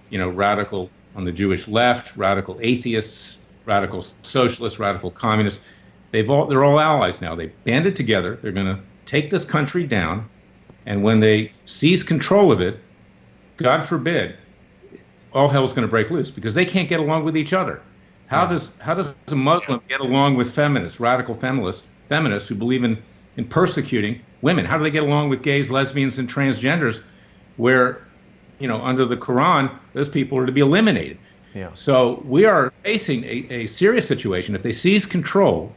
radical on the Jewish left, radical atheists, radical socialists, radical communists. They're all allies now. They banded together. They're going to take this country down, and when they seize control of it, God forbid, all hell's going to break loose because they can't get along with each other. How does a Muslim get along with feminists, radical feminists who believe in persecuting women? How do they get along with gays, lesbians, and transgenders, where, under the Quran, those people are to be eliminated? Yeah. So we are facing a serious situation. If they seize control,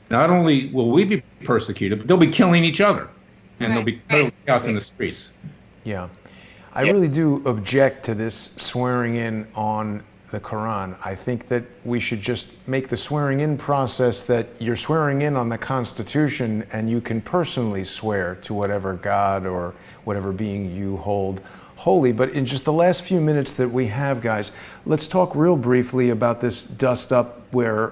not only will we be persecuted, but they'll be killing each other, and there'll be total chaos in the streets. Yeah. I really do object to this swearing in on the Quran. I think that we should just make the swearing in process that you're swearing in on the Constitution, and you can personally swear to whatever God or whatever being you hold holy. But in just the last few minutes that we have, guys, let's talk real briefly about this dust up where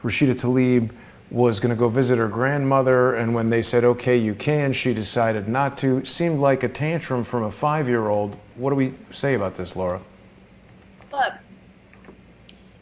Rashida Tlaib was going to go visit her grandmother, and when they said, okay, you can, she decided not to. Seemed like a tantrum from a 5-year-old. What do we say about this, Laura? Look,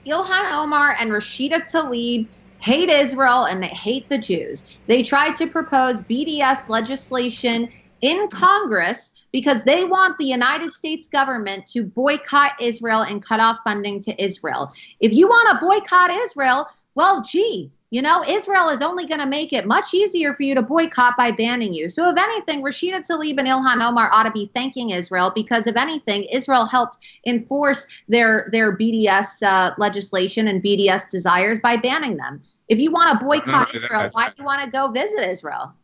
Ilhan Omar and Rashida Tlaib hate Israel and they hate the Jews. They tried to propose BDS legislation in Congress because they want the United States government to boycott Israel and cut off funding to Israel. If you want to boycott Israel, well, gee, you know, Israel is only going to make it much easier for you to boycott by banning you. So if anything, Rashida Tlaib and Ilhan Omar ought to be thanking Israel because if anything, Israel helped enforce their BDS legislation and BDS desires by banning them. If you want to boycott Israel, why do you want to go visit Israel?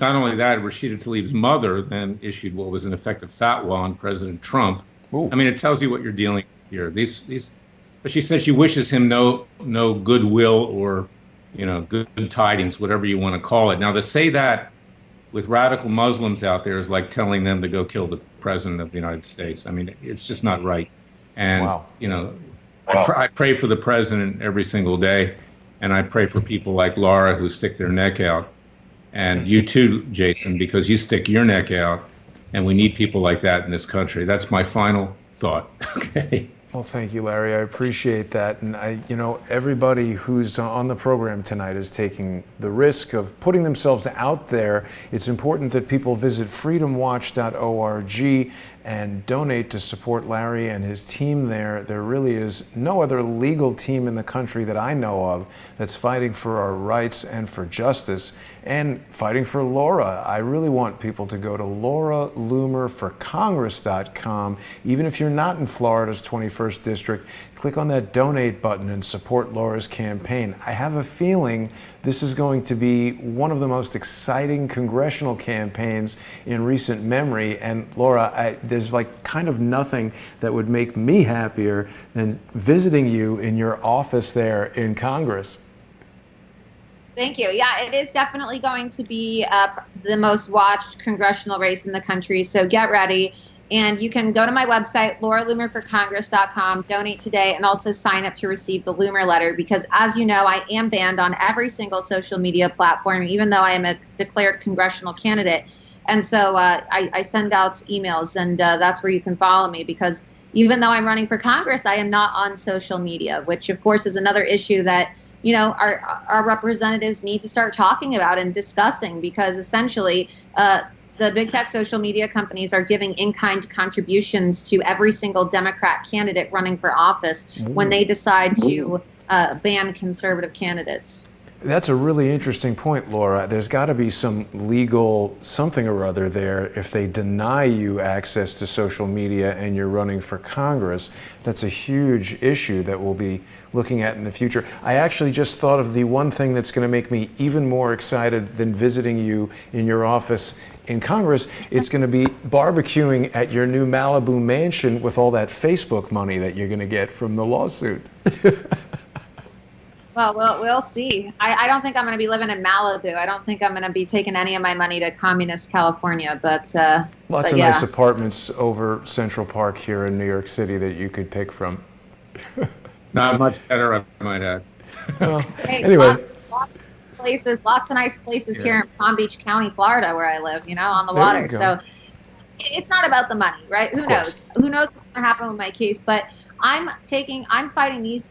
Not only that, Rashida Tlaib's mother then issued what was in effect a fatwa on President Trump. Ooh. I mean, it tells you what you're dealing with here. But she says she wishes him no goodwill or, you know, good tidings, whatever you want to call it. Now, to say that with radical Muslims out there is like telling them to go kill the president of the United States. I mean, it's just not right. And, Wow. you know, I pray for the president every single day. And I pray for people like Laura who stick their neck out. And you too, Jason, because you stick your neck out. And we need people like that in this country. That's my final thought. Okay. Well, thank you, Larry. I appreciate that. And everybody who's on the program tonight is taking the risk of putting themselves out there. It's important that people visit freedomwatch.org and donate to support Larry and his team there. There really is no other legal team in the country that I know of that's fighting for our rights and for justice and fighting for Laura. I really want people to go to LauraLoomerForCongress.com. Even if you're not in Florida's 21st District, click on that donate button and support Laura's campaign. I have a feeling this is going to be one of the most exciting congressional campaigns in recent memory. And Laura, there's like kind of nothing that would make me happier than visiting you in your office there in Congress. Thank you. Yeah, it is definitely going to be the most watched congressional race in the country. So get ready. And you can go to my website, LauraLoomerForCongress.com, donate today, and also sign up to receive the Loomer letter. Because as you know, I am banned on every single social media platform, even though I am a declared congressional candidate. And so I send out emails, and that's where you can follow me. Because even though I'm running for Congress, I am not on social media, which, of course, is another issue that our representatives need to start talking about and discussing. Because essentially, the big tech social media companies are giving in-kind contributions to every single Democrat candidate running for office when they decide to ban conservative candidates. That's a really interesting point, Laura. There's got to be some legal something or other there if they deny you access to social media and you're running for Congress. That's a huge issue that we'll be looking at in the future. I actually just thought of the one thing that's going to make me even more excited than visiting you in your office in Congress. It's going to be barbecuing at your new Malibu mansion with all that Facebook money that you're going to get from the lawsuit. Well, we'll see. I don't think I'm going to be living in Malibu. I don't think I'm going to be taking any of my money to communist California. But lots of nice apartments over Central Park here in New York City that you could pick from. Not much better, I might add. Well, hey, anyway. Lots of nice places here in Palm Beach County, Florida, where I live, on the water. So it's not about the money, right? Who knows? Who knows what's going to happen with my case? But I'm fighting these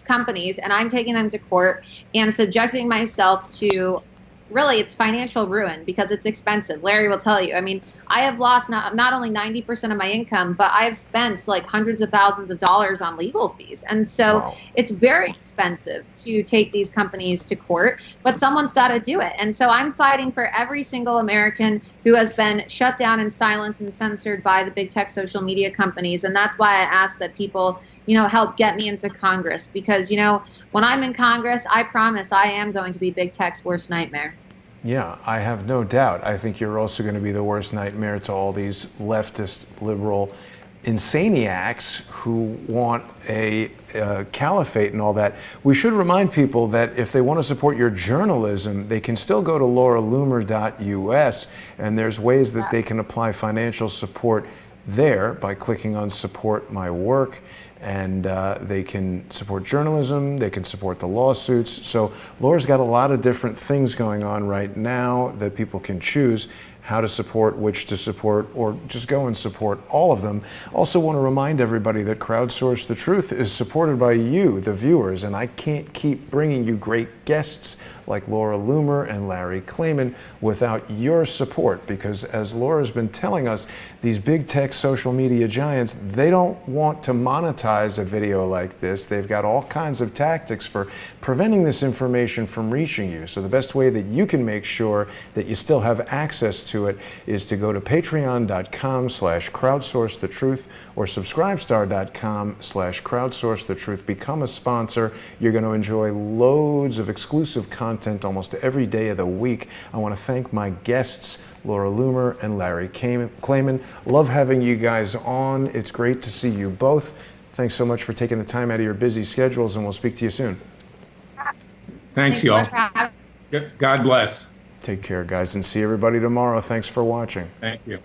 companies, and I'm taking them to court and subjecting myself to, really, it's financial ruin because it's expensive. Larry will tell you. I mean, I have lost not only 90% of my income, but I have spent like hundreds of thousands of dollars on legal fees. And so It's very expensive to take these companies to court, but someone's got to do it. And so I'm fighting for every single American who has been shut down and silenced and censored by the big tech social media companies. And that's why I ask that people, help get me into Congress, because, when I'm in Congress, I promise I am going to be big tech's worst nightmare. Yeah, I have no doubt. I think you're also going to be the worst nightmare to all these leftist, liberal insaniacs who want a caliphate and all that, we should remind people that if they want to support your journalism, they can still go to lauraloomer.us, and there's ways that they can apply financial support there by clicking on support my work, and they can support journalism, they can support the lawsuits. So Laura's got a lot of different things going on right now that people can choose how to support, which to support, or just go and support all of them. Also want to remind everybody that Crowdsource the Truth is supported by you, the viewers, and I can't keep bringing you great guests like Laura Loomer and Larry Klayman without your support, because as Laura's been telling us, these big tech social media giants, they don't want to monetize a video like this. They've got all kinds of tactics for preventing this information from reaching you. So the best way that you can make sure that you still have access to it is to go to patreon.com/crowdsourcethetruth or subscribestar.com/crowdsourcethetruth. Become a sponsor. You're going to enjoy loads of exclusive content almost every day of the week. I want to thank my guests, Laura Loomer and Larry Klayman. Love having you guys on. It's great to see you both. Thanks so much for taking the time out of your busy schedules, and we'll speak to you soon. Thanks, y'all. God bless. Take care, guys, and see everybody tomorrow. Thanks for watching. Thank you.